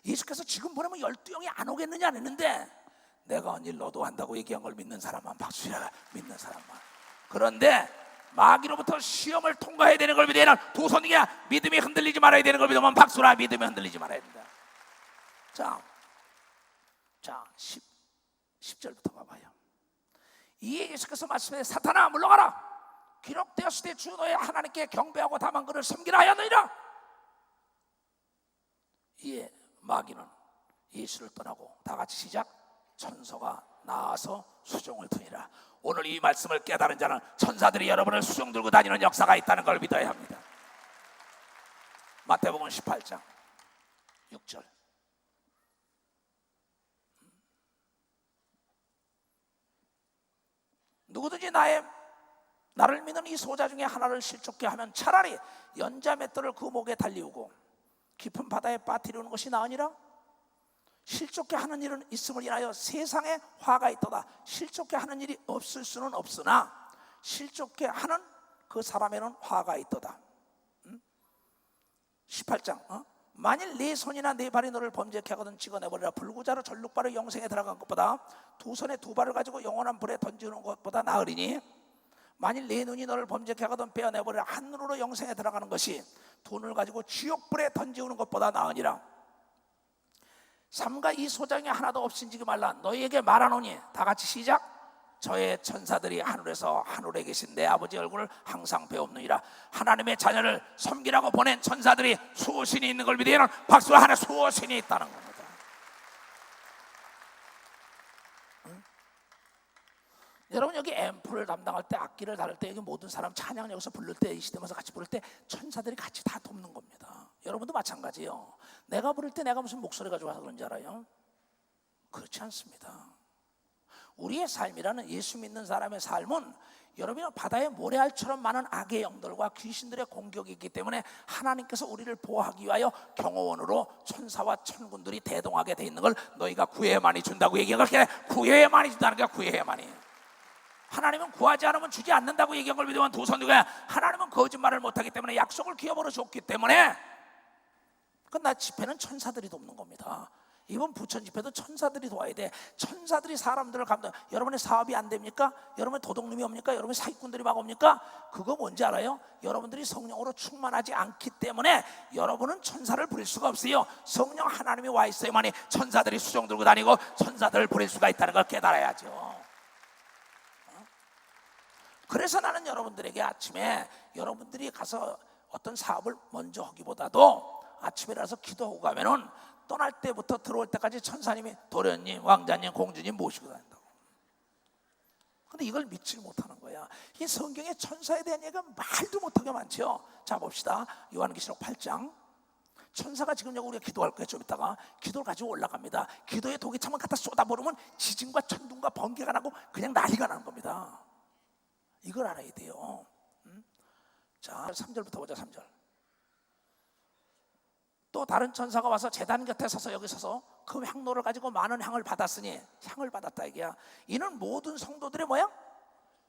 예수께서 지금 보내면 12영이 안 오겠느냐 안 했는데 내가 언일 너도 한다고 얘기한 걸 믿는 사람만 박수야. 믿는 사람만. 그런데 마귀로부터 시험을 통과해야 되는 걸 믿어야 되는 두 손이야. 믿음이 흔들리지 말아야 되는 걸 믿으면 박수라. 믿음이 흔들리지 말아야 된다. 자 10절부터 봐봐요. 이에 예수께서 말씀해 사탄아 물러가라. 기록되었을 때 주 너의 하나님께 경배하고 다만 그를 섬기라 하였느니라. 이에 마귀는 예수를 떠나고 다같이 시작. 천사가 나와서 수종을 트니라. 오늘 이 말씀을 깨달은 자는 천사들이 여러분을 수종 들고 다니는 역사가 있다는 걸 믿어야 합니다. 마태복음 18장 6절. 누구든지 나를 믿는 이 소자 중에 하나를 실족게 하면 차라리 연자 맷돌을 그 목에 달리우고 깊은 바다에 빠뜨리는 것이 나으니라. 실족게 하는 일은 있음을 인하여 세상에 화가 있도다. 실족게 하는 일이 없을 수는 없으나 실족게 하는 그 사람에는 화가 있도다. 18장 만일 네 손이나 네 발이 너를 범죄케 하거든 찍어내버리라. 불구자로 절룩발을 영생에 들어간 것보다 두 손에 두 발을 가지고 영원한 불에 던지는 것보다 나으리니 만일 네 눈이 너를 범죄케 하거든 빼어내버리라. 한 눈으로 영생에 들어가는 것이 두 눈을 가지고 지옥불에 던지우는 것보다 나으니라. 삼가 이 소장이 하나도 없인지기 말라. 너희에게 말하노니 다같이 시작. 저의 천사들이 하늘에서 하늘에 계신 내 아버지 얼굴을 항상 배웁느니라. 하나님의 자녀를 섬기라고 보낸 천사들이 수호신이 있는 걸 믿으면 박수 하나 수호신이 있다는 겁니다. 여러분 여기 앰프를 담당할 때 악기를 다룰 때 여기 모든 사람 찬양 여기서 부를 때 이 시대면서 같이 부를 때 천사들이 같이 다 돕는 겁니다. 여러분도 마찬가지예요. 내가 부를 때 내가 무슨 목소리가 좋아서 그런지 알아요? 그렇지 않습니다. 우리의 삶이라는 예수 믿는 사람의 삶은 여러분이 바다의 모래알처럼 많은 악의 영들과 귀신들의 공격이 있기 때문에 하나님께서 우리를 보호하기 위하여 경호원으로 천사와 천군들이 대동하게 돼 있는 걸 너희가 구해야만이 준다고 얘기한 걸 구해야만이 준다는 거야. 구해야만이. 하나님은 구하지 않으면 주지 않는다고 얘기한 걸 믿으면 두 손 들고 하나님은 거짓말을 못하기 때문에 약속을 기업으로 줬기 때문에 나 집회는 천사들이 돕는 겁니다. 이번 부천 집회도 천사들이 도와야 돼. 천사들이 사람들을 감당. 여러분의 사업이 안 됩니까? 여러분의 도둑놈이 옵니까? 여러분의 사기꾼들이 막 옵니까? 그거 뭔지 알아요? 여러분들이 성령으로 충만하지 않기 때문에 여러분은 천사를 부릴 수가 없어요. 성령 하나님이 와 있어야만이 천사들이 수종 들고 다니고 천사들을 부릴 수가 있다는 걸 깨달아야죠. 그래서 나는 여러분들에게 아침에 여러분들이 가서 어떤 사업을 먼저 하기보다도 아침에 일어나서 기도하고 가면은 떠날 때부터 들어올 때까지 천사님이 도련님, 왕자님, 공주님 모시고 다닌다고. 근데 이걸 믿지 못하는 거야. 이 성경에 천사에 대한 얘기가 말도 못하게 많죠. 자 봅시다. 요한계시록 8장. 천사가 지금 여기 우리가 기도할 거예요. 좀 이따가 기도를 가지고 올라갑니다. 기도의 독이참을 갖다 쏟아버리면 지진과 천둥과 번개가 나고 그냥 난리가 나는 겁니다. 이걸 알아야 돼요. 자 3절부터 보자. 3절. 또 다른 천사가 와서 제단 곁에 서서 여기 서서 그 향로를 가지고 많은 향을 받았으니 향을 받았다 이게야. 이는 모든 성도들의 뭐야?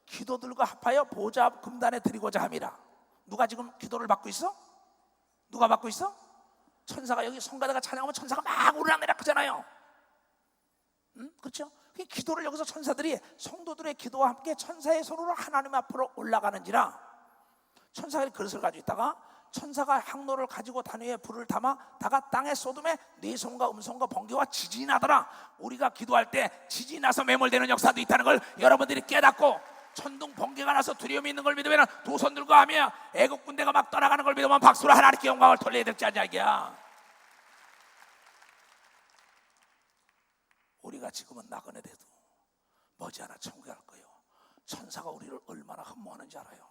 기도들과 합하여 보좌 앞 금단에 드리고자 함이라. 누가 지금 기도를 받고 있어? 누가 받고 있어? 천사가 여기 성가대가 찬양하면 천사가 막 오르락내락 하잖아요. 그렇죠? 기도를 여기서 천사들이 성도들의 기도와 함께 천사의 손으로 하나님 앞으로 올라가는지라. 천사가 그릇을 가지고 있다가 천사가 향로를 가지고 단위에 불을 담아다가 땅에 쏟음에 뇌성과 음성과 번개와 지진이 나더라. 우리가 기도할 때 지진이 나서 매몰되는 역사도 있다는 걸 여러분들이 깨닫고 천둥 번개가 나서 두려움이 있는 걸 믿으면 두 손 들고 하며 애국 군대가 막 떠나가는 걸 믿으면 박수로 하나님께 영광을 돌려야 될지 아니야 이게야. 우리가 지금은 나그네 돼도 머지않아 천국에 갈 거예요. 천사가 우리를 얼마나 흠모하는지 알아요.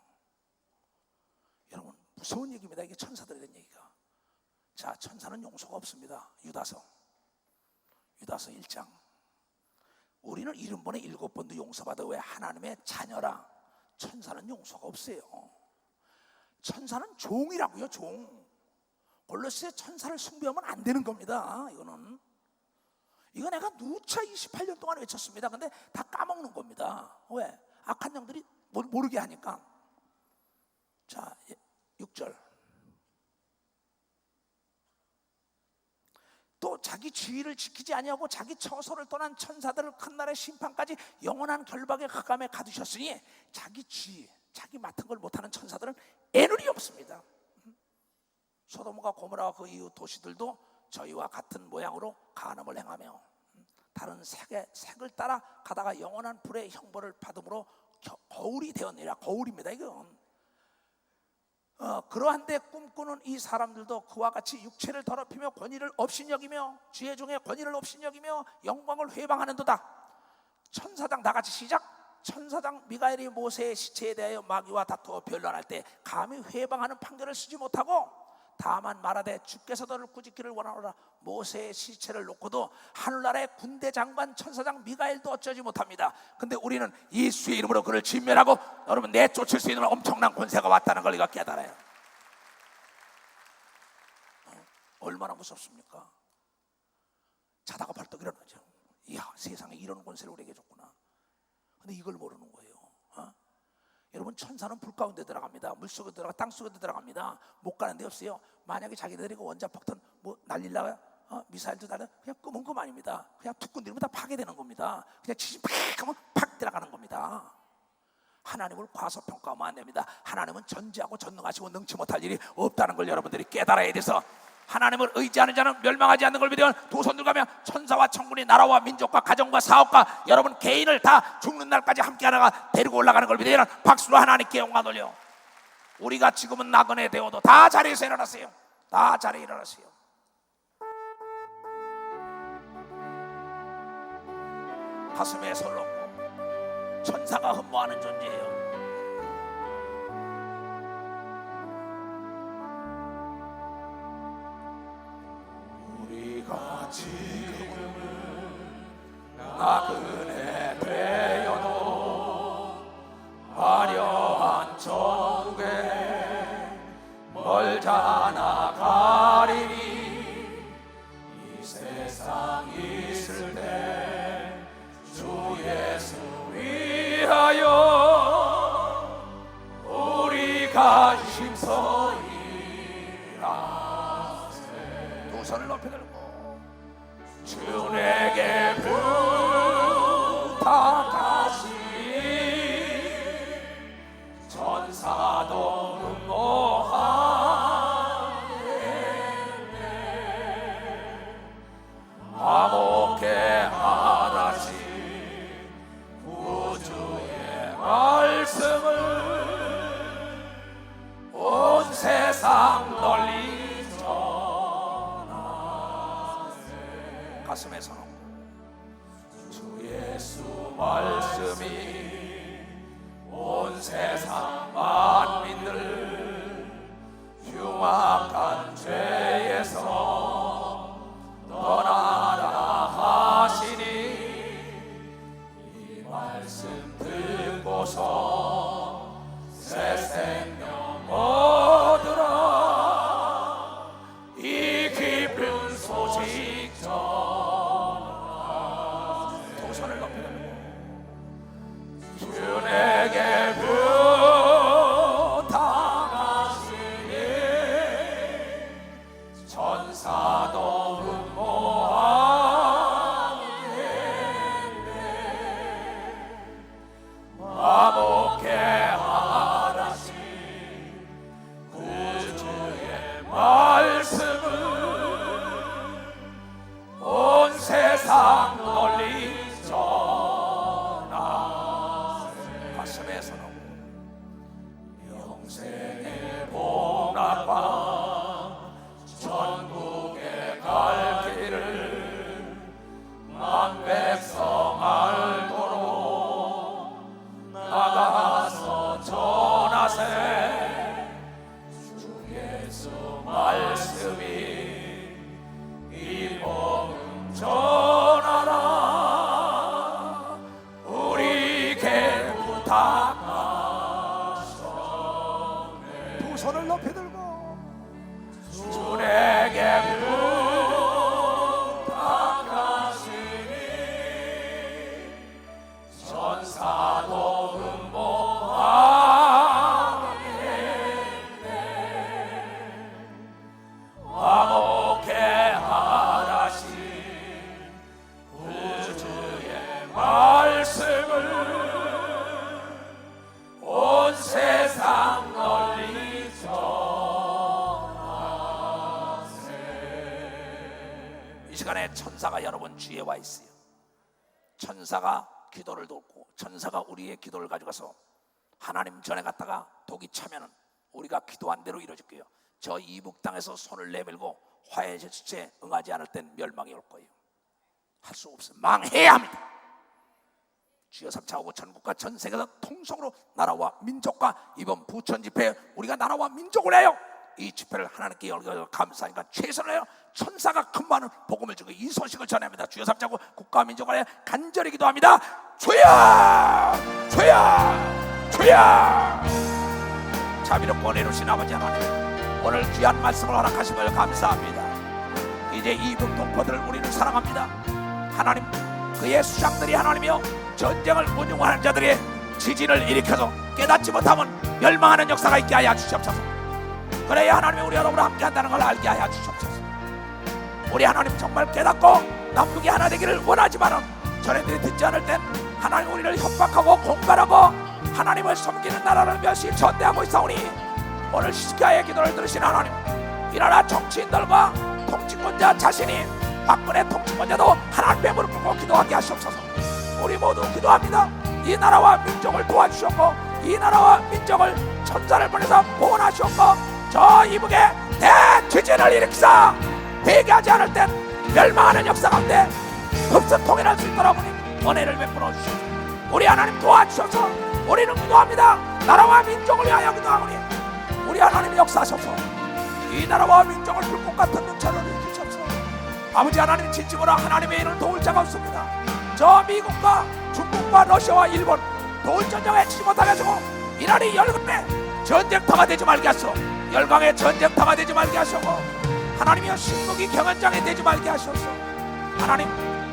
여러분 무서운 얘기입니다. 이게 천사들에 대한 얘기가. 자 천사는 용서가 없습니다. 유다서 1장. 우리는 70번에 7번도 용서받아. 왜? 하나님의 자녀라. 천사는 용서가 없어요. 천사는 종이라고요. 종. 골로새 천사를 숭배하면 안 되는 겁니다. 이거 내가 누차 28년 동안 외쳤습니다. 근데 다 까먹는 겁니다. 왜? 악한 영들이 모르게 하니까. 자 6절. 또 자기 지위를 지키지 아니하고 자기 처소를 떠난 천사들을 큰 날의 심판까지 영원한 결박의 흑암에 가두셨으니 자기 지위, 자기 맡은 걸 못하는 천사들은 애누리 없습니다. 소돔과 고모라와 그 이후 도시들도 저희와 같은 모양으로 간음을 행하며 다른 색을 따라 가다가 영원한 불의 형벌을 받음으로 거울이 되었느니라. 거울입니다 이건. 그러한데 꿈꾸는 이 사람들도 그와 같이 육체를 더럽히며 권위를 업신여기며 지혜 중에 권위를 업신여기며 영광을 회방하는도다. 천사장 다같이 시작. 천사장 미가엘이 모세의 시체에 대하여 마귀와 다투어 변론할 때 감히 회방하는 판결을 쓰지 못하고 다만 말하되 주께서 너를 꾸짖기를 원하노라. 모세의 시체를 놓고도 하늘나라의 군대 장관 천사장 미가엘도 어쩌지 못합니다. 근데 우리는 예수의 이름으로 그를 진멸하고 여러분 내쫓을 수 있는 엄청난 권세가 왔다는 걸 우리가 깨달아요. 얼마나 무섭습니까? 자다가 벌떡 일어나죠. 이야 세상에 이런 권세를 우리에게 줬구나. 근데 이걸 모르는 거예요. 여러분 천사는 불 가운데 들어갑니다. 물속에 들어가 땅속에도 들어갑니다. 못 가는 데 없어요. 만약에 자기들이 그 원자폭탄 뭐 날리려고 미사일도 날려 그냥 끄문 것만입니다. 그냥 투군들이면 다 파괴되는 겁니다. 그냥 지진 팍 하면 팍 들어가는 겁니다. 하나님을 과소평가하면 안 됩니다. 하나님은 전지하고 전능하시고 능치 못할 일이 없다는 걸 여러분들이 깨달아야 돼서 하나님을 의지하는 자는 멸망하지 않는 걸 믿으면 두 손 들고 가면 천사와 천군이 나라와 민족과 가정과 사업과 여러분 개인을 다 죽는 날까지 함께 하나가 데리고 올라가는 걸 믿으면 박수로 하나님께 영광 돌려. 우리가 지금은 나그네 되어도 다 자리에서 일어났어요. 다 자리에 일어났어요. 가슴에 손 놓고 천사가 흠모하는 존재예요. 우리가 지금은 나그네 되어도 화려 걸자 나가리니 이 세상 있을 때 주 예수 위하여 우리가 힘서이라. 두 손을 높이 들고 주 내게 부탁하시니 천사도 응모하네. 화목해 하라시 구주의 말씀을 온 세상 널리 전하세. 가슴에 손 얹고 주 예수 말씀이 온 세상 만민들 흉악한 죄에서 떠나라 하시니 이 말씀 듣고서 새 생명 얻으라. 이 기쁜 소식 전하. 두 손을 높이 들고 주 내게 부탁하시니 천사도 응모하네. 화목해 하라시 구주의 말씀을 온 세상 널리 전하. 가슴에 손 얹고 영생의 복락과 전국에 갈 길을 만 백성 알도록 나가서 전하세. 주 예수 말씀이 이 복음 전하라. 우리에게 부탁하소네. 두 손을 높이 들고 주 내게 부탁하시니 천사도 응모하겠네. 화목해 하라시 구주의 말씀을 온 세상 널리 전하세. 이 시간에 천사가 여러분 주위에 와 있어요. 천사가 기도를 돕고 천사가 우리의 기도를 가져가서 하나님 전에 갔다가 독이 차면은 우리가 기도한 대로 이루어질게요. 저 이북 땅에서 손을 내밀고 화해 제수처에 응하지 않을 땐 멸망이 올 거예요. 할 수 없어요. 망해야 합니다. 주여 삼차오고 전국과 전 세계에서 통속으로 나라와 민족과 이번 부천 집회에 우리가 나라와 민족을 해요. 이 집회를 하나님께 열겨 감사하니까 최선을 해요. 천사가 근무하는 복음을 주고 이 소식을 전합니다. 주여 삼차고 국가와 민족을 위해 간절히 기도합니다. 주여 주여 주여. 자비롭고 은혜로우신 아버지 하나님, 오늘 귀한 말씀을 허락하심을 감사합니다. 이제 이북 동포들을 우리는 사랑합니다. 하나님, 그의 수장들이 하나님이여 전쟁을 운용하는 자들의 지진을 일으켜서 깨닫지 못하면 멸망하는 역사가 있게 하여 주시옵소서. 그래야 하나님이 우리와 더불어 함께한다는 걸 알게 하여 주시옵소서. 우리 하나님 정말 깨닫고 남북이 하나 되기를 원하지만 저네들이 듣지 않을 땐 하나님 우리를 협박하고 공갈하고 하나님을 섬기는 나라를 멸시 전대하고 있사오니 오늘 시기하의 기도를 들으신 하나님, 이 나라 정치인들과 통치권자 자신이 박근혜 통치권자도 하나님의 무릎 꿇고 기도하게 하시옵소서. 우리 모두 기도합니다. 이 나라와 민족을 도와주셨고 이 나라와 민족을 천사를 보내서 보호하시옵고 저 이북에 대지진을 일으키사 회개하지 않을 땐 멸망하는 역사 가운데 흡수 통일할 수 있도록 은혜를 베풀어 주시옵소서. 우리 하나님 도와주셔서 우리는 기도합니다. 나라와 민족을 위하여 기도하오니 우리 하나님 역사하셔서 이 나라와 민족을 불꽃 같은 눈처럼 일으키셔서 아버지 하나님 진심으로 하나님의 일을 도울 자가 없습니다. 저 미국과 중국과 러시아와 일본 도울 전쟁에 치지 못하게 하시고 이란이 열근에 전쟁터가 되지 말게 하시오. 열강의 전쟁터가 되지 말게 하시고, 하나님이여 신무기 경연장이 되지 말게 하소서. 하나님,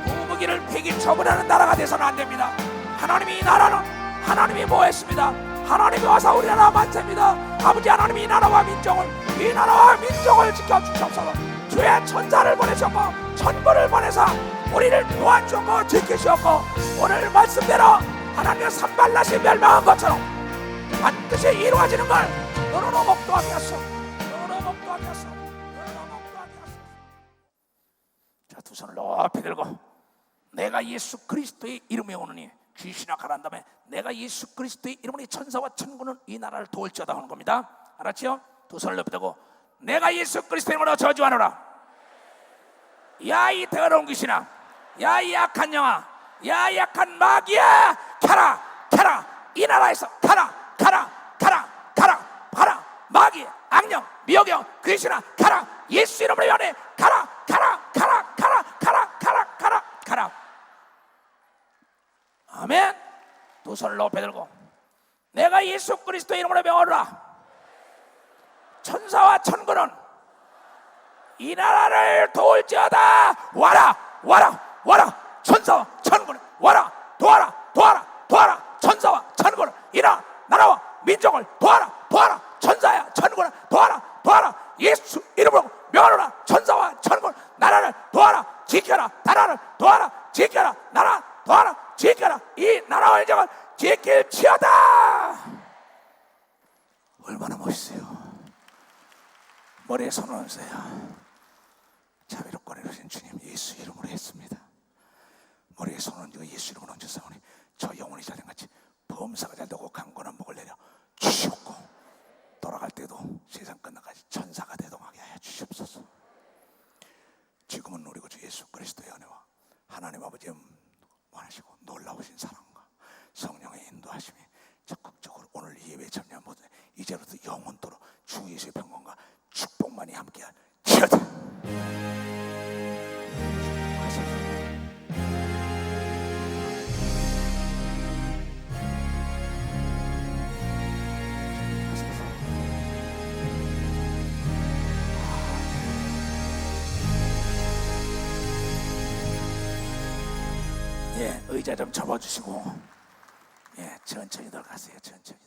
무무기를 폐기 처분하는 나라가 돼서는 안 됩니다. 하나님이 이 나라는 하나님이 뭐했습니다. 하나님이 와서 우리 나라 만세입니다. 아버지 하나님이 이 나라와 민족을 지켜주셔서 주의 천사를 보내셨고 천군을 보내서 우리를 도와주었고 지키셨고, 오늘 말씀대로 하나님의 산발라시 멸망한 것처럼 반드시 이루어지는 걸 너로 목도하게 하소서. 자, 두 손을 높이 들고 내가 예수 그리스도의 이름에 오느니 귀신아 가라한 다음에 내가 예수 그리스도의 이름으로 천사와 천군은 이 나라를 도울지어다 하는 겁니다. 알았지요? 두 손을 높이 들고 내가 예수 그리스도의 이름으로 저주하노라. 야 이 더러운 귀신아, 야 이 약한 영아, 야 이 약한 마귀야, 가라 이 나라에서 가라 마귀 악령 미혹영 귀신아 가라. 예수 이름으로 연해 가라. 아멘. 두 손을 높이 들고 내가 예수 그리스도의 이름으로 명하노라. 천사와 천군은 이 나라를 도울지어다. 와라. 천사와 천군은 와라. 도와라. 천사와 천군은 이 나라와 민족을 도와라. 천사야 천군은 도와라. 예수 이름으로 명하노라. 천사와 천군 나라를 도와라. 지켜라. 나라를 도와라. 지켜라. 나라 도와라. 지켜라. 이 나라와 민족을 지킬지어다. 얼마나 멋있어요. 머리에 손을 얹으세요. 자비롭고 은혜로우신 주님 예수 이름으로 했습니다. 머리에 손을 얹고 예수 이름으로 얹으사오니 저 영혼이 자전같이 범사가 잘되고 강건한 목을 내려 주시옵고, 돌아갈 때도 세상 끝나까지 천사가 대동하게 하여 주시옵소서. 지금은 우리 구주 예수 그리스도의 은혜와 하나님 아버지의 원하시고 놀라우신 사랑과 성령의 인도하심이 적극적으로 오늘 이 예배에 참여한 모든 이제부터 영원토록 주 예수의 평강과 축복만이 함께할 지어다. 예, 의자 좀 접어주시고, 예, 천천히 들어가세요. 천천히.